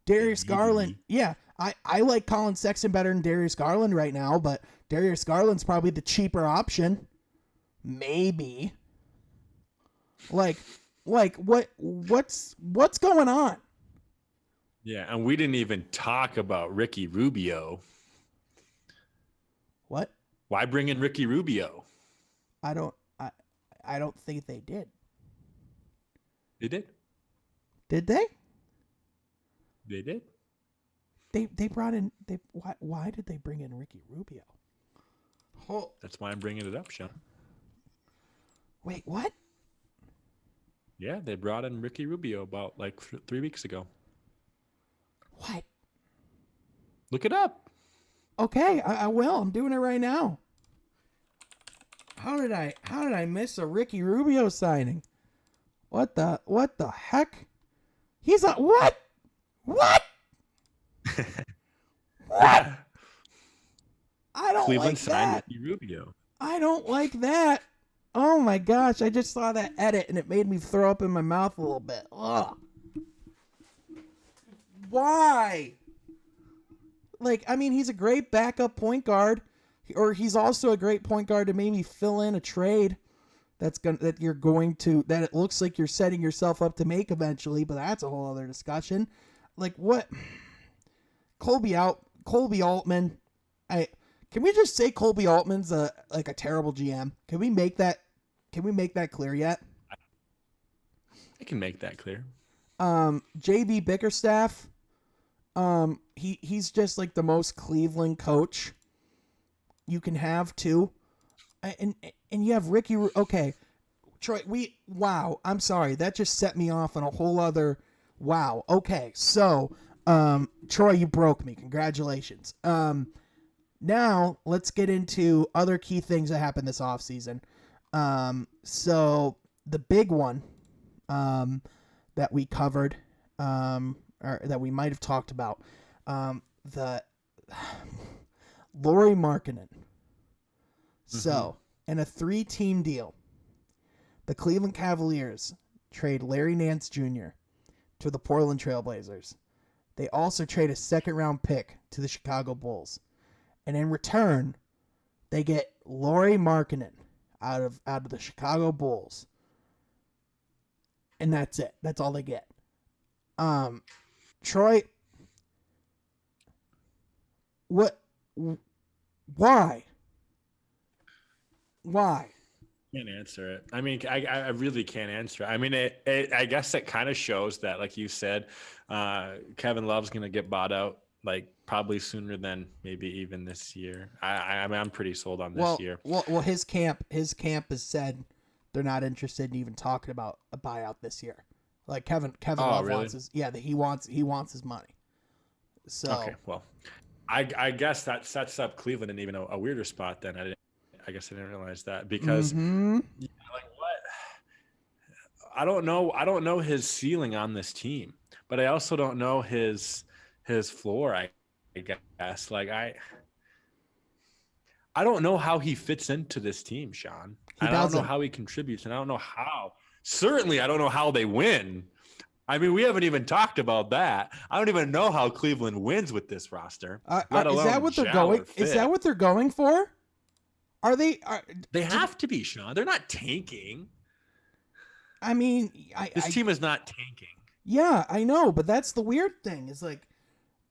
Darius Garland, yeah, I like Colin Sexton better than Darius Garland right now, but Darius Garland's probably the cheaper option. Maybe. Like what's going on? Yeah, and we didn't even talk about Ricky Rubio. What? Why bring in Ricky Rubio? I don't think they did. They did. Did they? They did. They brought in why did they bring in Ricky Rubio? That's why I'm bringing it up, Sean. Wait, what? Yeah, they brought in Ricky Rubio about 3 weeks ago. What? Look it up. Okay, I will. I'm doing it right now. How did I miss a Ricky Rubio signing? What the heck? He's a what? What? What? I don't Cleveland like signed that. Ricky Rubio. I don't like that. Oh my gosh, I just saw that edit and it made me throw up in my mouth a little bit. Ugh. Why? He's a great backup point guard, or he's also a great point guard to maybe fill in a trade that it looks like you're setting yourself up to make eventually, but that's a whole other discussion. What? Colby Altman. Can we just say Colby Altman's a terrible GM? Can we make that clear yet? I can make that clear. JB Bickerstaff. He's just the most Cleveland coach you can have too. And you have Ricky. Okay, Troy. Wow. I'm sorry. That just set me off on a whole other. Wow. Okay. So, Troy, you broke me. Congratulations. Now let's get into other key things that happened this offseason. So the big one, that we covered, or that we might have talked about, the Laurie Markkanen. So, in a 3-team deal, the Cleveland Cavaliers trade Larry Nance Jr. to the Portland Trailblazers. They also trade a second-round pick to the Chicago Bulls. And in return, they get Laurie Markkanen out of the Chicago Bulls. And that's it. That's all they get. Troy, what? Why? Why? Can't answer it. I really can't answer it. I guess it kind of shows that, like you said, Kevin Love's going to get bought out probably sooner than maybe even this year. I'm pretty sold on this year. Well, his camp has said they're not interested in even talking about a buyout this year. Kevin Love really? wants his he wants his money. So okay, well, I guess that sets up Cleveland in even a weirder spot then. I guess I didn't realize that because what? I don't know. I don't know his ceiling on this team, but I also don't know his floor. I guess like I don't know how he fits into this team, Sean. He And I don't know doesn't. how he contributes, and I don't know how. Certainly, I don't know how they win. I mean, we haven't even talked about that. I don't even know how Cleveland wins with this roster, let alone Is that what they're gel going? or Is fit. that what they're going for? Are they? They have to be, Sean. They're not tanking. I mean, This team is not tanking. Yeah, I know, but that's the weird thing. Is like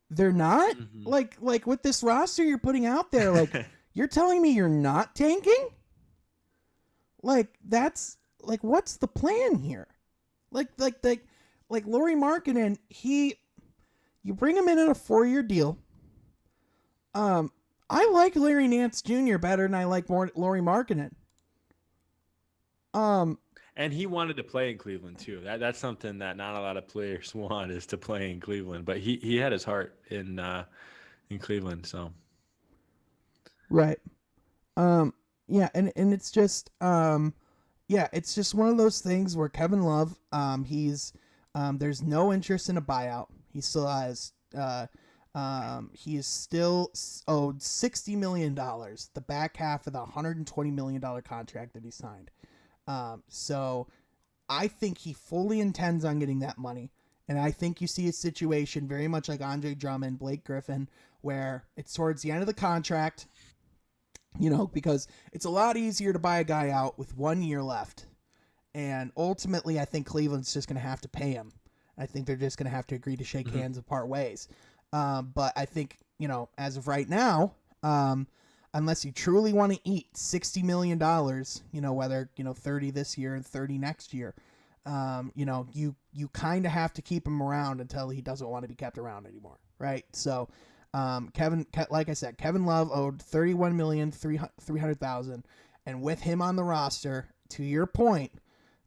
they're not like with this roster you're putting out there. Like you're telling me you're not tanking? Like that's like what's the plan here? Like Laurie Markkanen, you bring him in on a 4-year deal. I like Larry Nance Jr. better than I like Laurie Markkanen. And he wanted to play in Cleveland too. That's something that not a lot of players want, is to play in Cleveland. But he had his heart in Cleveland. So right. Yeah, and it's just it's just one of those things where Kevin Love, he's there's no interest in a buyout. He still has he is still owed $60 million, the back half of the $120 million contract that he signed. So I think he fully intends on getting that money. And I think you see a situation very much like Andre Drummond, Blake Griffin, where it's towards the end of the contract, because it's a lot easier to buy a guy out with 1 year left. And ultimately, I think Cleveland's just going to have to pay him. I think they're just going to have to agree to shake hands and part ways. But I think, as of right now, unless you truly want to eat $60 million, whether, 30 this year and 30 next year, you kind of have to keep him around until he doesn't want to be kept around anymore. Right. So, like I said, Kevin Love owed $31,300,000, and with him on the roster, to your point,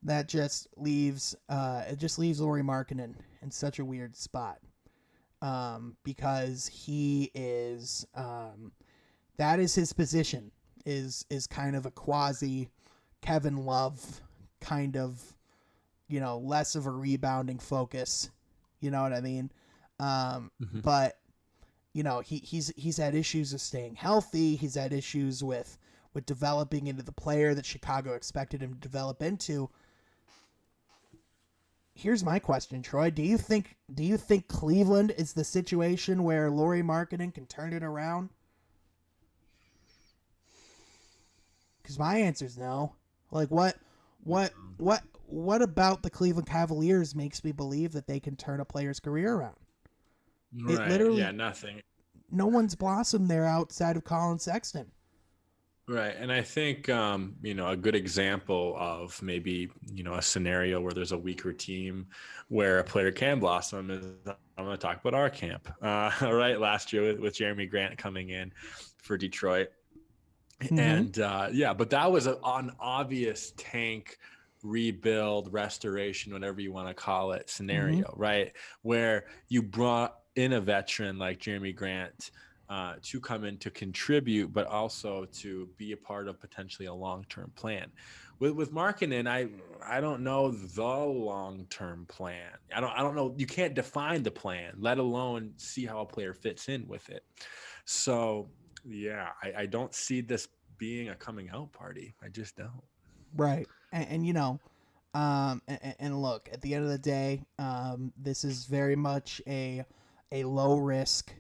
that just leaves Laurie Markkanen in such a weird spot. Because he is, that is his position, is kind of a quasi Kevin Love kind of, less of a rebounding focus. You know what I mean? But he's had issues with staying healthy. He's had issues with developing into the player that Chicago expected him to develop into. Here's my question, Troy. Do you think Cleveland is the situation where Laurie Markkanen can turn it around? Because my answer is no. Like what about the Cleveland Cavaliers makes me believe that they can turn a player's career around? Right. It literally, nothing. No one's blossomed there outside of Colin Sexton. Right. And I think, a good example of maybe, a scenario where there's a weaker team where a player can blossom is, I'm going to talk about our camp, right? Last year with Jeremy Grant coming in for Detroit. And but that was an obvious tank, rebuild, restoration, whatever you want to call it, scenario, right? Where you brought in a veteran like Jeremy Grant to come in to contribute, but also to be a part of potentially a long-term plan. With Markkanen, I don't know the long-term plan. I don't know. You can't define the plan, let alone see how a player fits in with it. So yeah, I don't see this being a coming out party. I just don't. Right. And look, at the end of the day, this is very much a low risk,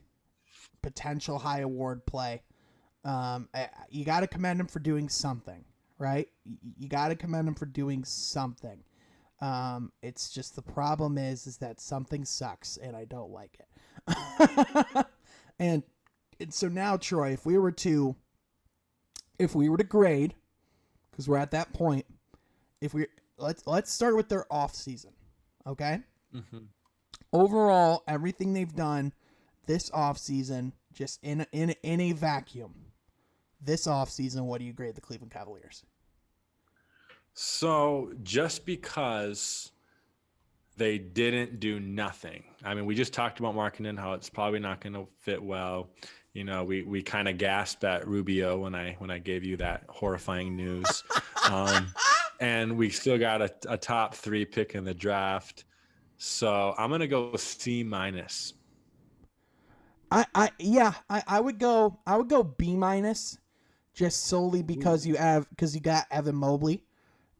potential high award play. You got to commend him for doing something, right? You got to commend him for doing something. It's just the problem is that something sucks and I don't like it. and so now, Troy, if we were to grade, because we're at that point, let's start with their off season, okay? Overall, everything they've done this offseason, just in a vacuum, this offseason, what do you grade the Cleveland Cavaliers? So just because they didn't do nothing. I mean, we just talked about Markkanen, how it's probably not going to fit well. We kind of gasped at Rubio when I gave you that horrifying news. and we still got a top 3 pick in the draft. So I'm gonna go C minus. I would go B minus, just solely because you got Evan Mobley.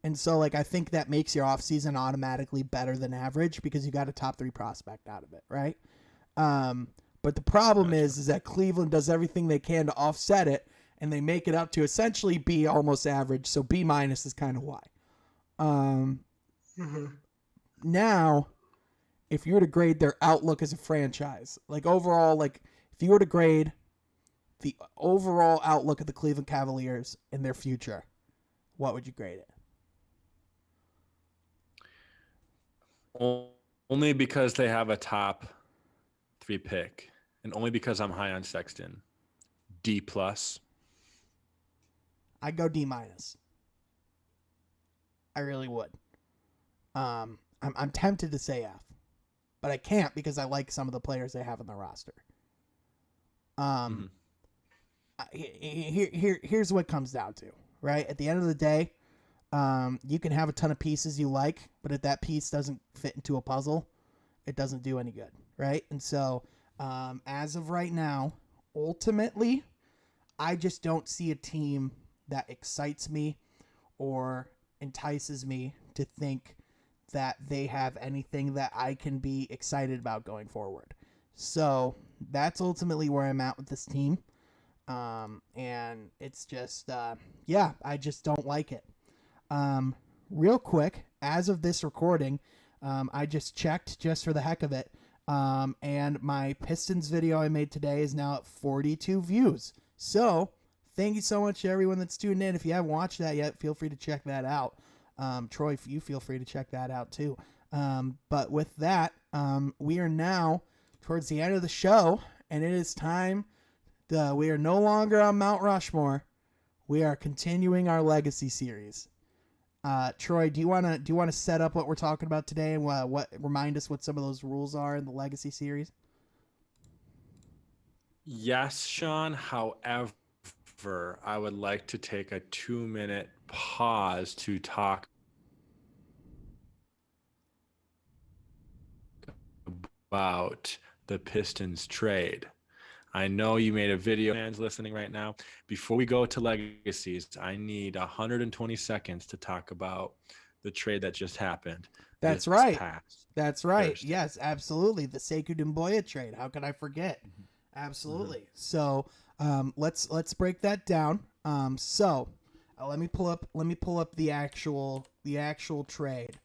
And so, like, I think that makes your offseason automatically better than average because you got a top 3 prospect out of it, right? But the problem is that Cleveland does everything they can to offset it, and they make it up to essentially be almost average. So B minus is kind of why. Now, if you were to grade their outlook as a franchise, like overall, like if you were to grade the overall outlook of the Cleveland Cavaliers in their future, what would you grade it? Only because they have a top 3 pick, and only because I'm high on Sexton. D plus. I'd go D minus. I really would. I'm tempted to say F, but I can't because I like some of the players they have on the roster. Here's what it comes down to, right? At the end of the day, you can have a ton of pieces you like, but if that piece doesn't fit into a puzzle, it doesn't do any good, right? And so, as of right now, ultimately, I just don't see a team that excites me or entices me to think that they have anything that I can be excited about going forward. So that's ultimately where I'm at with this team. And it's just, I just don't like it. Real quick, as of this recording, I just checked just for the heck of it. And my Pistons video I made today is now at 42 views. So thank you so much to everyone that's tuned in. If you haven't watched that yet, feel free to check that out. Troy, you feel free to check that out too. But with that, we are now towards the end of the show, and it is time. We are no longer on Mount Rushmore. We are continuing our legacy series. Troy, do you want to set up what we're talking about today and what remind us what some of those rules are in the legacy series? Yes, Sean. However, I would like to take a 2-minute pause to talk about the Pistons trade. I know you made a video, fans listening right now. Before we go to legacies, I need 120 seconds to talk about the trade that just happened. That's right. Thursday. Yes, absolutely. The Sekou Doumbouya trade. How could I forget? Absolutely. So let's break that down. Let me pull up the actual trade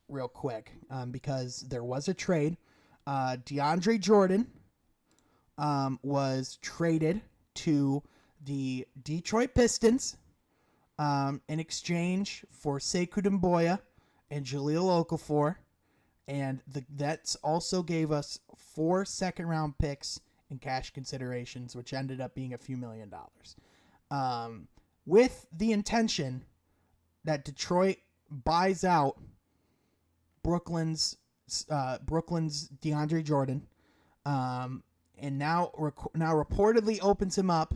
real quick because there was a trade. DeAndre Jordan was traded to the Detroit Pistons in exchange for Sekou Doumbouya and Jahlil Okafor, and the Nets also gave us 4 second-round picks and cash considerations, which ended up being a few $1 million, with the intention that Detroit buys out Brooklyn's DeAndre Jordan, and now reportedly opens him up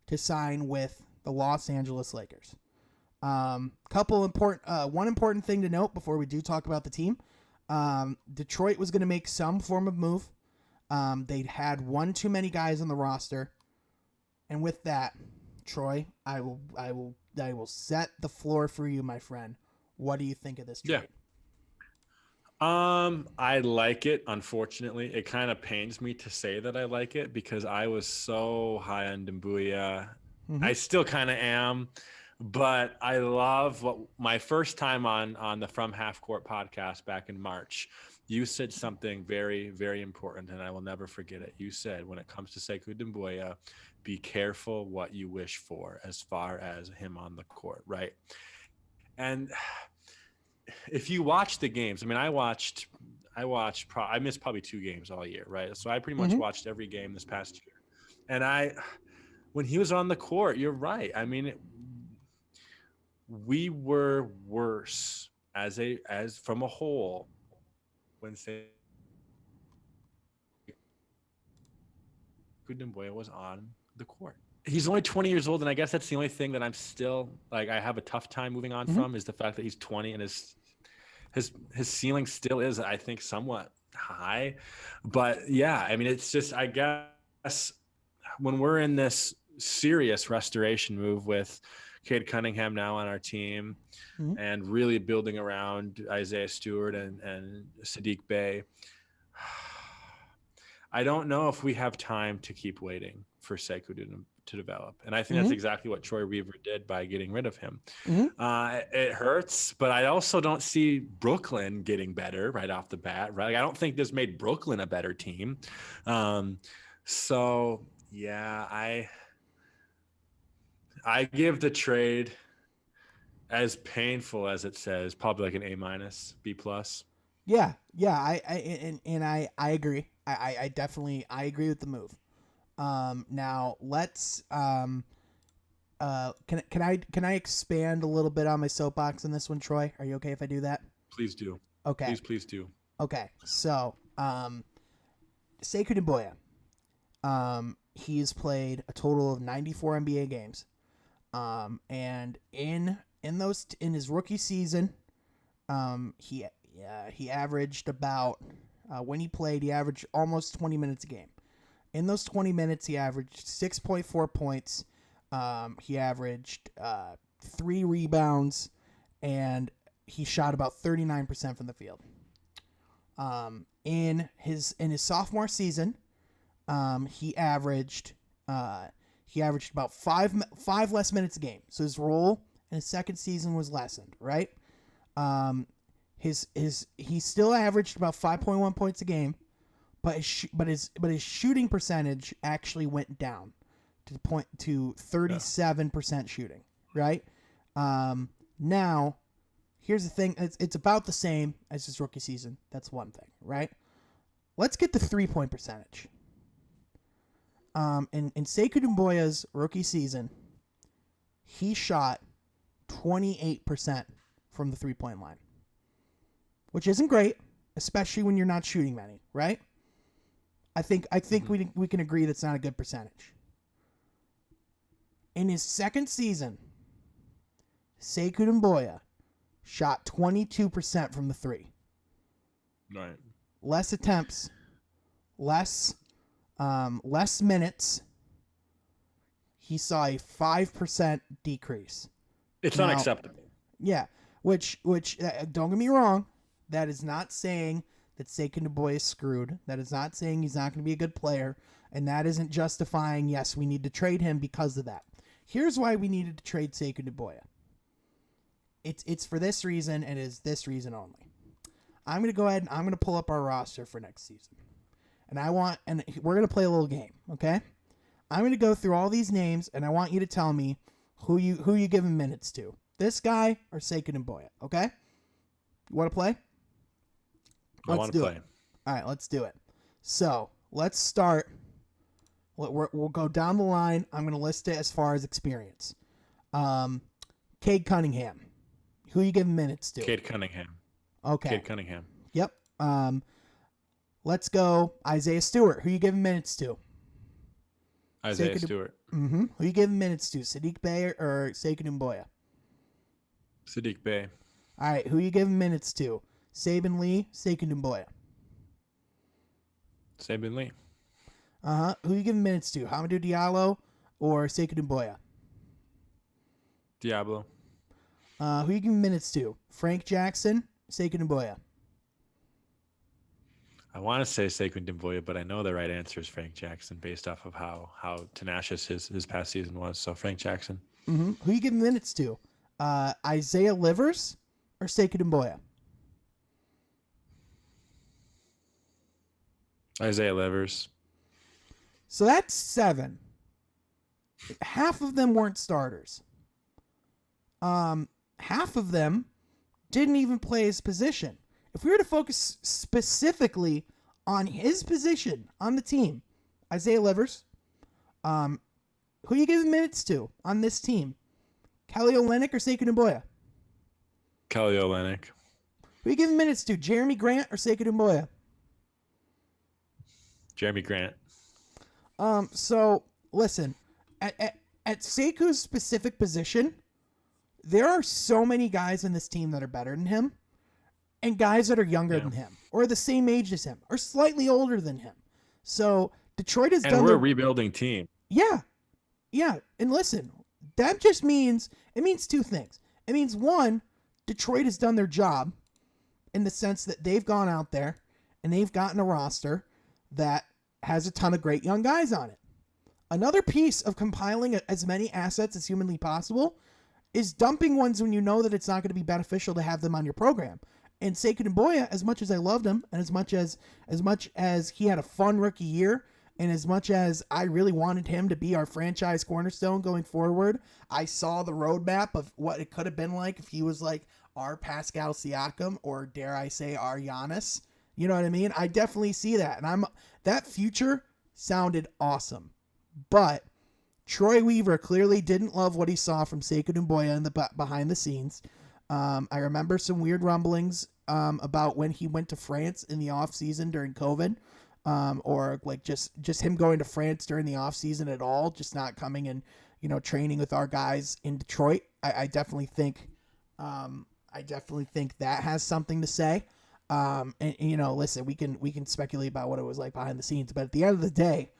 to sign with the Los Angeles Lakers. One important thing to note before we do talk about the team. Detroit was going to make some form of move. They'd had one too many guys on the roster, and with that, Troy, I will set the floor for you, my friend. What do you think of this trade? Yeah. I like it. Unfortunately, it kind of pains me to say that I like it because I was so high on Doumbouya. Mm-hmm. I still kind of am, but I love what my first time on the From Half Court podcast back in March. You said something very, very important, and I will never forget it. You said, when it comes to Sekou Doumbouya, be careful what you wish for as far as him on the court, right? And if you watch the games, I mean, I missed probably 2 games all year, right? So I pretty much watched every game this past year. And when he was on the court, you're right. I mean, we were worse as from a whole when Sekou Doumbouya was on the court. he's only 20 years old, and I guess that's the only thing that I'm still like I have a tough time moving on from is the fact that he's 20 and his ceiling still is, I think, somewhat high. But yeah, I mean, it's just, I guess when we're in this serious restoration move with Cade Cunningham now on our team and really building around Isaiah Stewart and Sadiq Bey, I don't know if we have time to keep waiting for Sekou to develop. And I think that's exactly what Troy Weaver did by getting rid of him. It hurts, but I also don't see Brooklyn getting better right off the bat. Right? Like, I don't think this made Brooklyn a better team. So yeah, I give the trade, as painful as it says, probably like an A-, B+. Yeah. I agree. I definitely agree with the move. Now let's can I expand a little bit on my soapbox in this one, Troy? Are you okay if I do that? Please do. Okay. Please do. Okay. So, Sekou Doumbouya, he's played a total of 94 NBA games. And in his rookie season, he averaged about when he played, he averaged almost 20 minutes a game. In those 20 minutes, he averaged 6.4 points. He averaged 3 rebounds, and he shot about 39% from the field. In his sophomore season, he averaged about five less minutes a game. So his role in his second season was lessened, right? He still averaged about 5.1 points a game. But his shooting percentage actually went down to 37% shooting, right? Now, here's the thing: it's about the same as his rookie season. That's one thing, right? Let's get the 3-point percentage. In Sekou Doumbouya's rookie season, he shot 28% from the 3-point line, which isn't great, especially when you're not shooting many, right? I think we can agree that's not a good percentage. In his second season, Sekou Doumbouya shot 22% from the 3. Right. Less attempts, less minutes. He saw a 5% decrease. It's unacceptable. Yeah, which don't get me wrong, that is not saying that Sekou Doumbouya is screwed. That is not saying he's not going to be a good player. And that isn't justifying, yes, we need to trade him because of that. Here's why we needed to trade Sekou Doumbouya. It's for this reason, and it is this reason only. I'm going to go ahead and I'm going to pull up our roster for next season. And we're going to play a little game, okay? I'm going to go through all these names, and I want you to tell me who you giving minutes to. This guy or Sekou Doumbouya, okay? You want to play? I want to play. It. All right, let's do it. So let's start. We'll go down the line. I'm going to list it as far as experience. Cade Cunningham. Who are you giving minutes to? Cade Cunningham. Okay. Cade Cunningham. Yep. Let's go Isaiah Stewart. Who are you giving minutes to? Isaiah Stewart. Mm-hmm. Who are you giving minutes to? Sadiq Bey or Sekou Doumbouya? Sadiq Bey. All right. Who are you giving minutes to? Saben Lee, Sekou Doumbouya. Saben Lee. Who are you giving minutes to? Hamidou Diallo or Sekou Doumbouya? Diablo. Who are you giving minutes to? Frank Jackson, Sekou Doumbouya. I want to say Sekou Doumbouya, but I know the right answer is Frank Jackson based off of how tenacious his past season was. So Frank Jackson. Mm-hmm. Who are you giving minutes to? Isaiah Livers or Sekou Doumbouya? Isaiah Livers. So that's 7. Half of them weren't starters. Half of them didn't even play his position. If we were to focus specifically on his position on the team, Isaiah Livers, who are you giving minutes to on this team? Kelly Olynyk or Sekou Doumbouya? Kelly Olynyk. Who are you giving minutes to? Jeremy Grant or Sekou Doumbouya? Jeremy Grant. So listen, At Sekou's specific position, there are so many guys in this team that are better than him, and guys that are younger than him, or the same age as him, or slightly older than him. So Detroit has done. And we're a rebuilding team. Yeah, yeah. And listen, that just means two things. It means one, Detroit has done their job in the sense that they've gone out there and they've gotten a roster that has a ton of great young guys on it. Another piece of compiling as many assets as humanly possible is dumping ones when you know that it's not going to be beneficial to have them on your program. And Sekou Doumbouya, as much as I loved him, and as much as he had a fun rookie year, and as much as I really wanted him to be our franchise cornerstone going forward, I saw the roadmap of what it could have been like if he was like our Pascal Siakam, or dare I say our Giannis. You know what I mean? I definitely see that. And that future sounded awesome. But Troy Weaver clearly didn't love what he saw from Sekou Doumbouya in the behind the scenes. I remember some weird rumblings about when he went to France in the off season during COVID, or like just him going to France during the off season at all, just not coming and training with our guys in Detroit. I definitely think that has something to say. And listen, we can speculate about what it was like behind the scenes, but at the end of the day,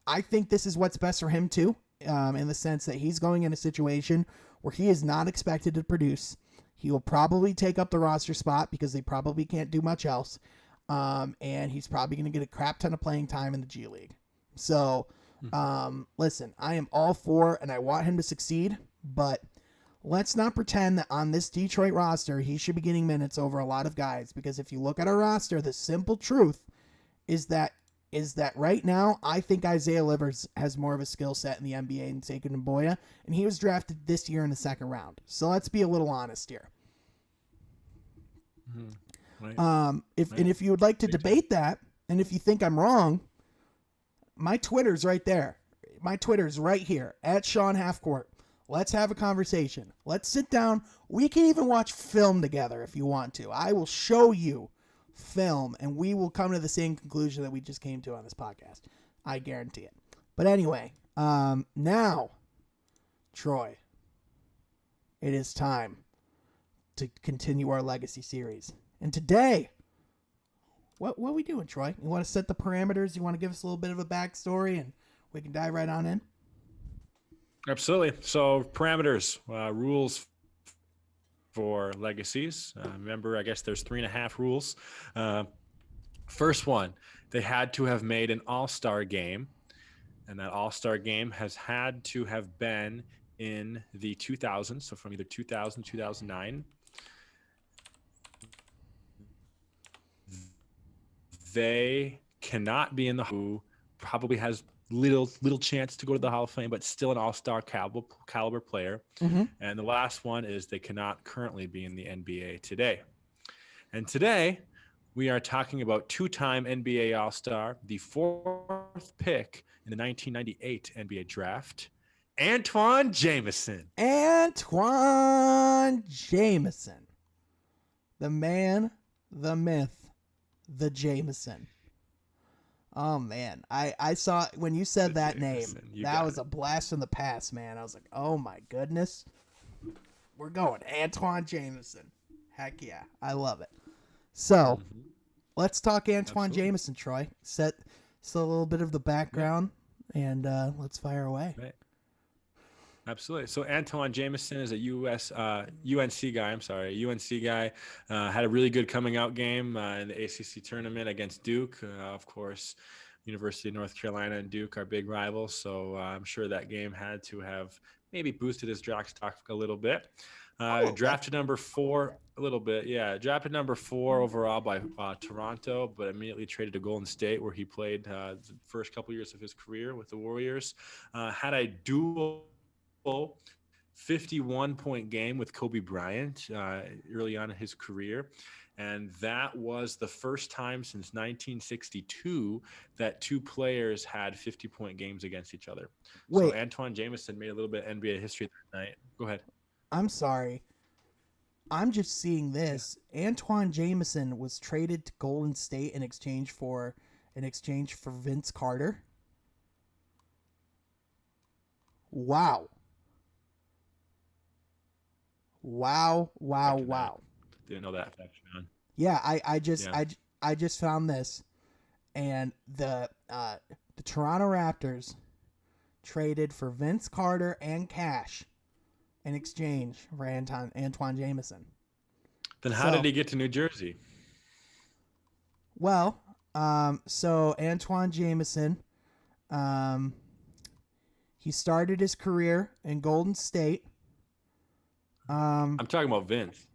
I think this is what's best for him too, in the sense that he's going in a situation where he is not expected to produce. He will probably take up the roster spot because they probably can't do much else. And he's probably going to get a crap ton of playing time in the G League. So, listen, I am all for, and I want him to succeed, but let's not pretend that on this Detroit roster, he should be getting minutes over a lot of guys, because if you look at our roster, the simple truth is that right now, I think Isaiah Livers has more of a skill set in the NBA than Sekou Doumbouya, and he was drafted this year in the second round. So let's be a little honest here. Right. If you would like to debate that, and if you think I'm wrong, my Twitter's right there. My Twitter's right here, at Sean Halfcourt. Let's have a conversation. Let's sit down. We can even watch film together if you want to. I will show you film, and we will come to the same conclusion that we just came to on this podcast. I guarantee it. But anyway, now, Troy, it is time to continue our legacy series. And today, what are we doing, Troy? You want to set the parameters? You want to give us a little bit of a backstory, and we can dive right on in? Absolutely. So parameters, rules for legacies. Remember, I guess there's 3.5 rules. First one, they had to have made an all-star game, and that all-star game has had to have been in the 2000s, so from either 2000 2009. They cannot be in the who probably has little chance to go to the Hall of Fame, but still an all-star caliber player. Mm-hmm. And the last one is they cannot currently be in the NBA today. And today we are talking about two-time NBA All-Star, the 4th pick in the 1998 NBA draft, Antoine Jameson. Antoine Jameson. The man, the myth, the Jameson. Oh, man. I saw when you said that Jameson, name, that was a blast from the past, man. I was like, oh, my goodness. We're going. Antoine Jameson. Heck yeah. I love it. So, let's talk Antoine Jameson, Troy. Set a little bit of the background, and let's fire away. Right. Absolutely. So Antoine Jameson is a UNC guy. Had a really good coming out game in the ACC tournament against Duke. Of course, University of North Carolina and Duke are big rivals. So I'm sure that game had to have maybe boosted his draft stock a little bit. Drafted number 4 a little bit. Yeah. Drafted number 4 overall by Toronto, but immediately traded to Golden State, where he played the first couple years of his career with the Warriors. Had a dual 51-point game with Kobe Bryant early on in his career. And that was the first time since 1962 that two players had 50-point games against each other. Wait. So Antoine Jameson made a little bit of NBA history that night. Go ahead. I'm sorry. I'm just seeing this. Yeah. Antoine Jameson was traded to Golden State in exchange for Vince Carter. Wow. Wow. Wow. After that, Wow. didn't know that fact, Sean. Yeah, Yeah. I just found this, and the Toronto Raptors traded for Vince Carter and cash in exchange for Antoine Jameson. Then how did he get to New Jersey? Well, so Antoine Jameson, he started his career in Golden State. I'm talking about Vince.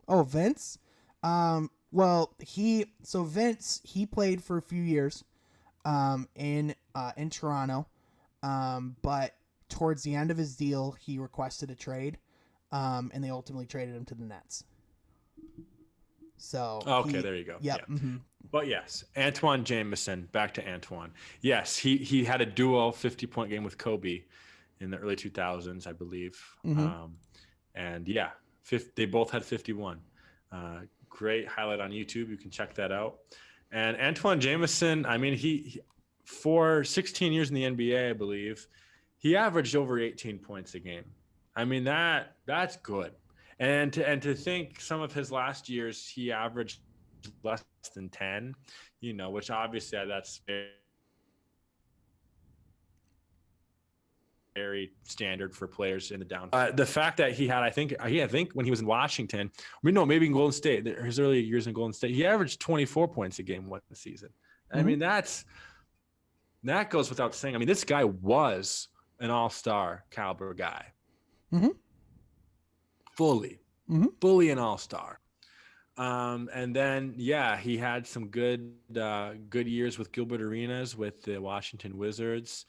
Oh, Vince. Well, Vince, he played for a few years, in Toronto, but towards the end of his deal, he requested a trade, and they ultimately traded him to the Nets. So okay, there you go. Yep. Yeah. Mm-hmm. But yes, Antoine Jameson. Back to Antoine. Yes, he had a duo 50-point game with Kobe in the early 2000s, I believe. Mm-hmm. And yeah, they both had 51. Great highlight on YouTube. You can check that out. And Antoine Jameson, I mean, he for 16 years in the NBA, I believe, he averaged over 18 points a game. I mean, that's good. And to think some of his last years, he averaged less than 10, which obviously that's very standard for players in the down. The fact that he had, I think when he was in Washington, maybe in Golden State, his early years in Golden State, he averaged 24 points a game one season. Mm-hmm. I mean, that goes without saying. I mean, this guy was an all-star caliber guy. Mm-hmm. Fully an all-star. And then, yeah, he had some good years with Gilbert Arenas with the Washington Wizards.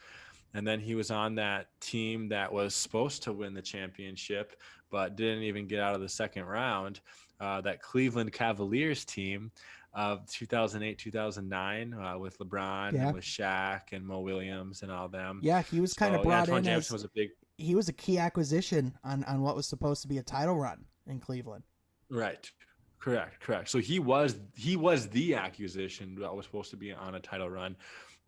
And then he was on that team that was supposed to win the championship, but didn't even get out of the second round. That Cleveland Cavaliers team of 2008, 2009 with LeBron and with Shaq and Mo Williams and all them. Yeah, he was kind of brought in Jameson was he was a key acquisition on what was supposed to be a title run in Cleveland. Right. Correct. So he was the acquisition that was supposed to be on a title run.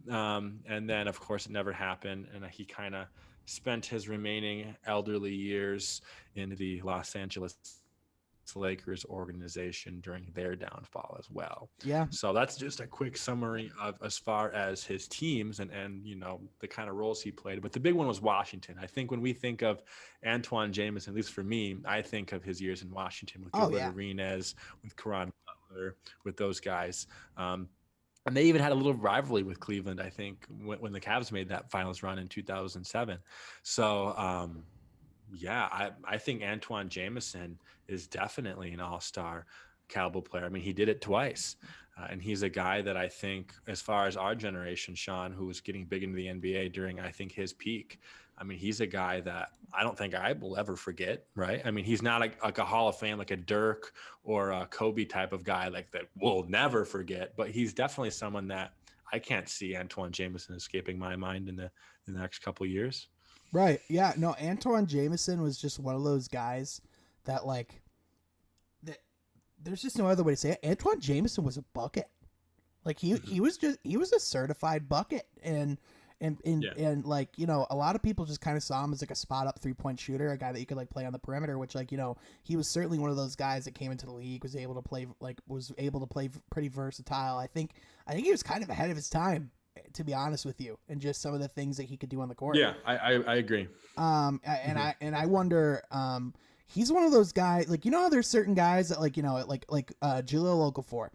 And then, of course, it never happened. And he kind of spent his remaining elderly years in the Los Angeles Lakers organization during their downfall as well. Yeah. So that's just a quick summary of as far as his teams and the kind of roles he played. But the big one was Washington. I think when we think of Antoine Jameson, at least for me, I think of his years in Washington with Gilbert Arenas, with Caron Butler, with those guys. And they even had a little rivalry with Cleveland, I think, when the Cavs made that finals run in 2007. So, I think Antoine Jameson is definitely an all-star caliber player. I mean, he did it twice. And he's a guy that I think, as far as our generation, Sean, who was getting big into the NBA during, I think, his peak, I mean, he's a guy that I don't think I will ever forget, right? I mean, he's not like a Hall of Fame, like a Dirk or a Kobe type of guy like that we'll never forget, but he's definitely someone that I can't see Antoine Jameson escaping my mind in the next couple of years. Right. Yeah. No, Antoine Jameson was just one of those guys that there's just no other way to say it. Antoine Jameson was a bucket. Like he was a certified bucket, and like, a lot of people just kind of saw him as like a spot up 3-point shooter, a guy that you could like play on the perimeter, which he was certainly one of those guys that came into the league, was able to play pretty versatile. I think he was kind of ahead of his time, to be honest with you, and just some of the things that he could do on the court. Yeah, I agree. I wonder, he's one of those guys, like, how there's certain guys that like Jahlil Okafor,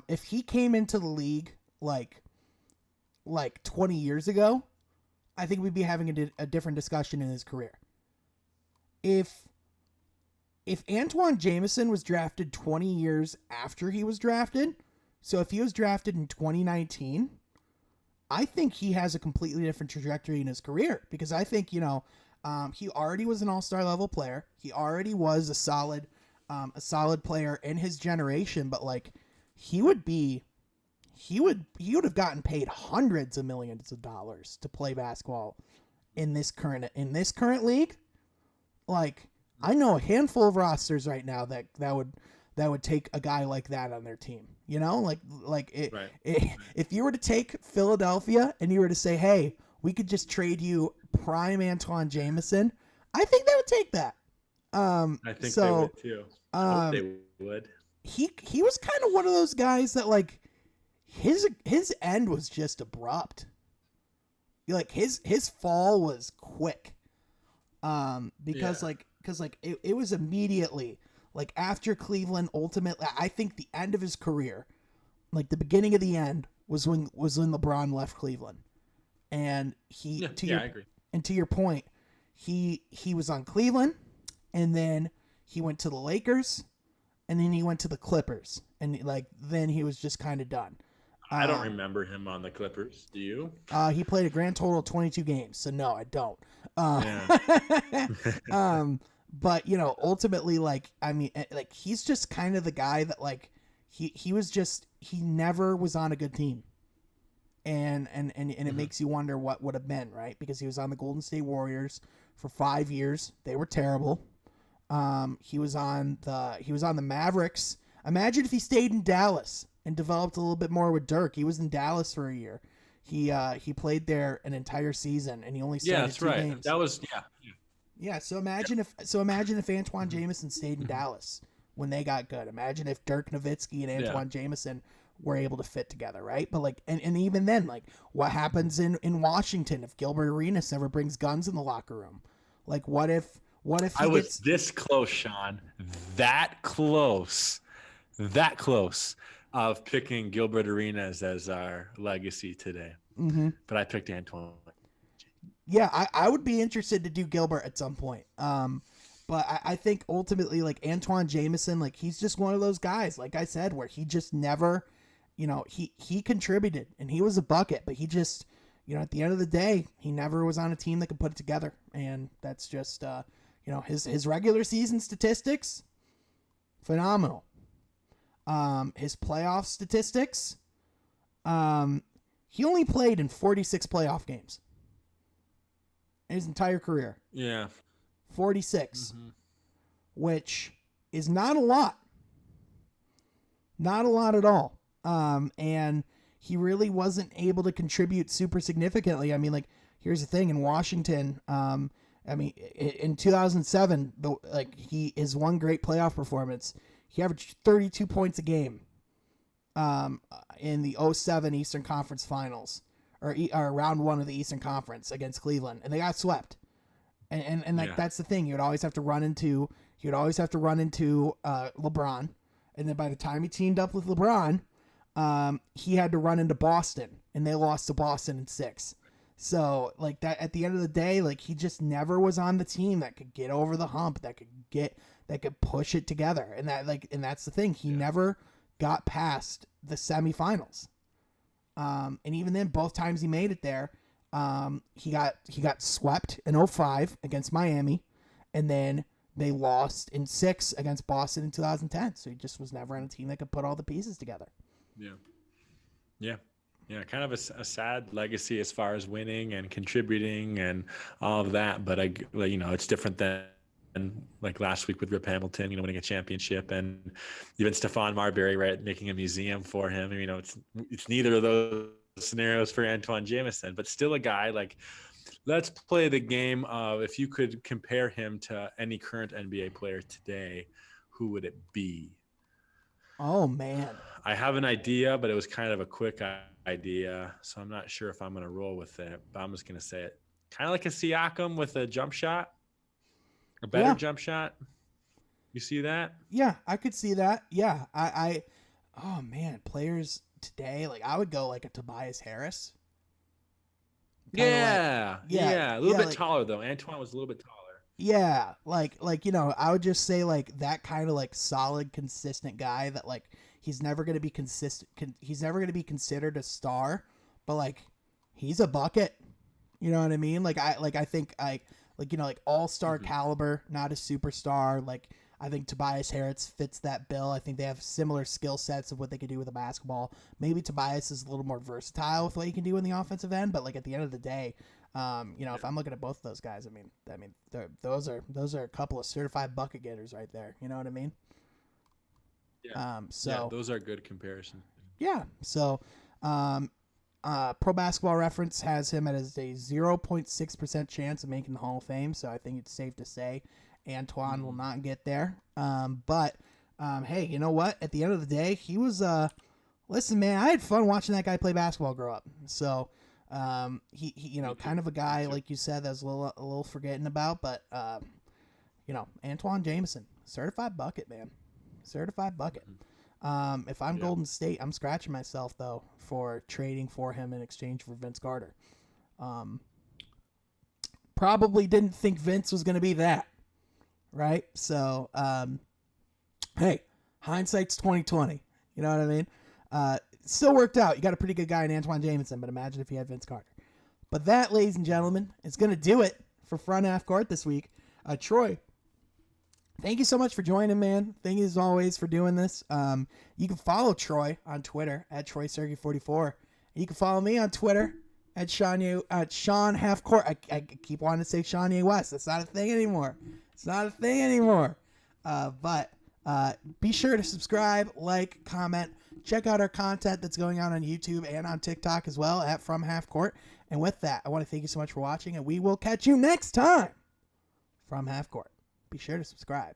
if he came into the league like 20 years ago, I think we'd be having a different discussion in his career. If Antoine Jameson was drafted 20 years after he was drafted, so if he was drafted in 2019, I think he has a completely different trajectory in his career, because I think, he already was an all-star level player. He already was a solid player in his generation, but like he would have gotten paid hundreds of millions of dollars to play basketball in this current league. Like, I know a handful of rosters right now that would take a guy like that on their team. If you were to take Philadelphia and you were to say, hey, we could just trade you prime Antoine Jameson. I think they would take that. I think they would too. I hope they would. He was kind of one of those guys that like his end was just abrupt. Like his fall was quick. Because it was immediately like after Cleveland ultimately, I think the end of his career, like the beginning of the end was when LeBron left Cleveland. And I agree. And to your point, he was on Cleveland, and then he went to the Lakers, and then he went to the Clippers, and like then he was just kind of done. I don't remember him on the Clippers. Do you? He played a grand total of 22 games, so no, I don't. But you know, ultimately, like I mean, like he's just kind of the guy that like he never was on a good team. And it makes you wonder what would have been, right? Because he was on the Golden State Warriors for 5 years. They were terrible. He was on the Mavericks. Imagine if he stayed in Dallas and developed a little bit more with Dirk. He was in Dallas for a year. He played there an entire season, and he only started two games. That was Yeah. So imagine if Antoine Jameson stayed in Dallas when they got good. Imagine if Dirk Nowitzki and Antoine Jameson were able to fit together, right? But like, and even then, like, what happens in Washington if Gilbert Arenas never brings guns in the locker room? Like, what if I was this close, Sean, that close of picking Gilbert Arenas as our legacy today. Mm-hmm. But I picked Antoine. Yeah, I would be interested to do Gilbert at some point. But I think ultimately, like Antoine Jameson, like he's just one of those guys, like I said, where he just never, you know, he contributed and he was a bucket, but he just, you know, at the end of the day, he never was on a team that could put it together. And that's just, you know, his regular season statistics, phenomenal. His playoff statistics, he only played in 46 playoff games in his entire career. Yeah. 46, which is not a lot. Not a lot at all. And he really wasn't able to contribute super significantly. I mean, like, here's the thing in Washington. I mean, in 2007, his one great playoff performance, he averaged 32 points a game in the 2007 Eastern Conference Finals, or round one of the Eastern Conference against Cleveland, and they got swept. And that's the thing. You'd always have to run into LeBron, and then by the time he teamed up with LeBron, he had to run into Boston, and they lost to Boston in 6. So like that, at the end of the day, like he just never was on the team that could get over the hump, that could push it together, and that's the thing. He never got past the semifinals. And even then, both times he made it there, he got swept in 2005 against Miami, and then they lost in 6 against Boston in 2010. So he just was never on a team that could put all the pieces together. Yeah. Kind of a sad legacy as far as winning and contributing and all of that. But it's different than like last week with Rip Hamilton, winning a championship, and even Stephon Marbury, right, making a museum for him. It's neither of those scenarios for Antoine Jameson, but still a guy. Like, let's play the game of, if you could compare him to any current NBA player today, who would it be? Oh man, I have an idea, but it was kind of a quick idea, so I'm not sure if I'm going to roll with it, but I'm just going to say it. Kind of like a Siakam with a jump shot, a better jump shot. You see that? Yeah, I could see that. Yeah, oh man, players today, like I would go like a Tobias Harris. A little bit taller though. Antoine was a little bit taller. Yeah, like I would just say like that kind of like solid, consistent guy that like he's never going to be consistent. He's never going to be considered a star, but like he's a bucket. You know what I mean? Like I think all-star caliber, not a superstar. Like I think Tobias Harris fits that bill. I think they have similar skill sets of what they can do with a basketball. Maybe Tobias is a little more versatile with what he can do in the offensive end, but like at the end of the day, if I'm looking at both of those guys, I mean, those are a couple of certified bucket getters right there. You know what I mean? Yeah. Those are good comparisons. Yeah. So, Pro Basketball Reference has him as a 0.6% chance of making the Hall of Fame, so I think it's safe to say Antoine will not get there. But hey, you know what? At the end of the day, he was listen, man, I had fun watching that guy play basketball grow up. So he you know, kind of a guy like you said that was a little forgetting about, but you know, Antoine Jameson, certified bucket, man. Certified bucket. If I'm Golden State, I'm scratching myself though for trading for him in exchange for Vince Carter. Probably didn't think Vince was going to be that, right? So, hey, hindsight's 2020. You know what I mean? Still worked out. You got a pretty good guy in Antoine Jameson, but imagine if you had Vince Carter. But that, ladies and gentlemen, is going to do it for Front Half Court this week. Troy, thank you so much for joining, man. Thank you as always for doing this. You can follow Troy on Twitter at Troy Sergey 44. You can follow me on Twitter at Sean Halfcourt. I keep wanting to say Shanye West. That's not a thing anymore. It's not a thing anymore. But be sure to subscribe, like, comment. Check out our content that's going on YouTube and on TikTok as well at From Half Court. And with that, I want to thank you so much for watching, and we will catch you next time from Half Court. Be sure to subscribe.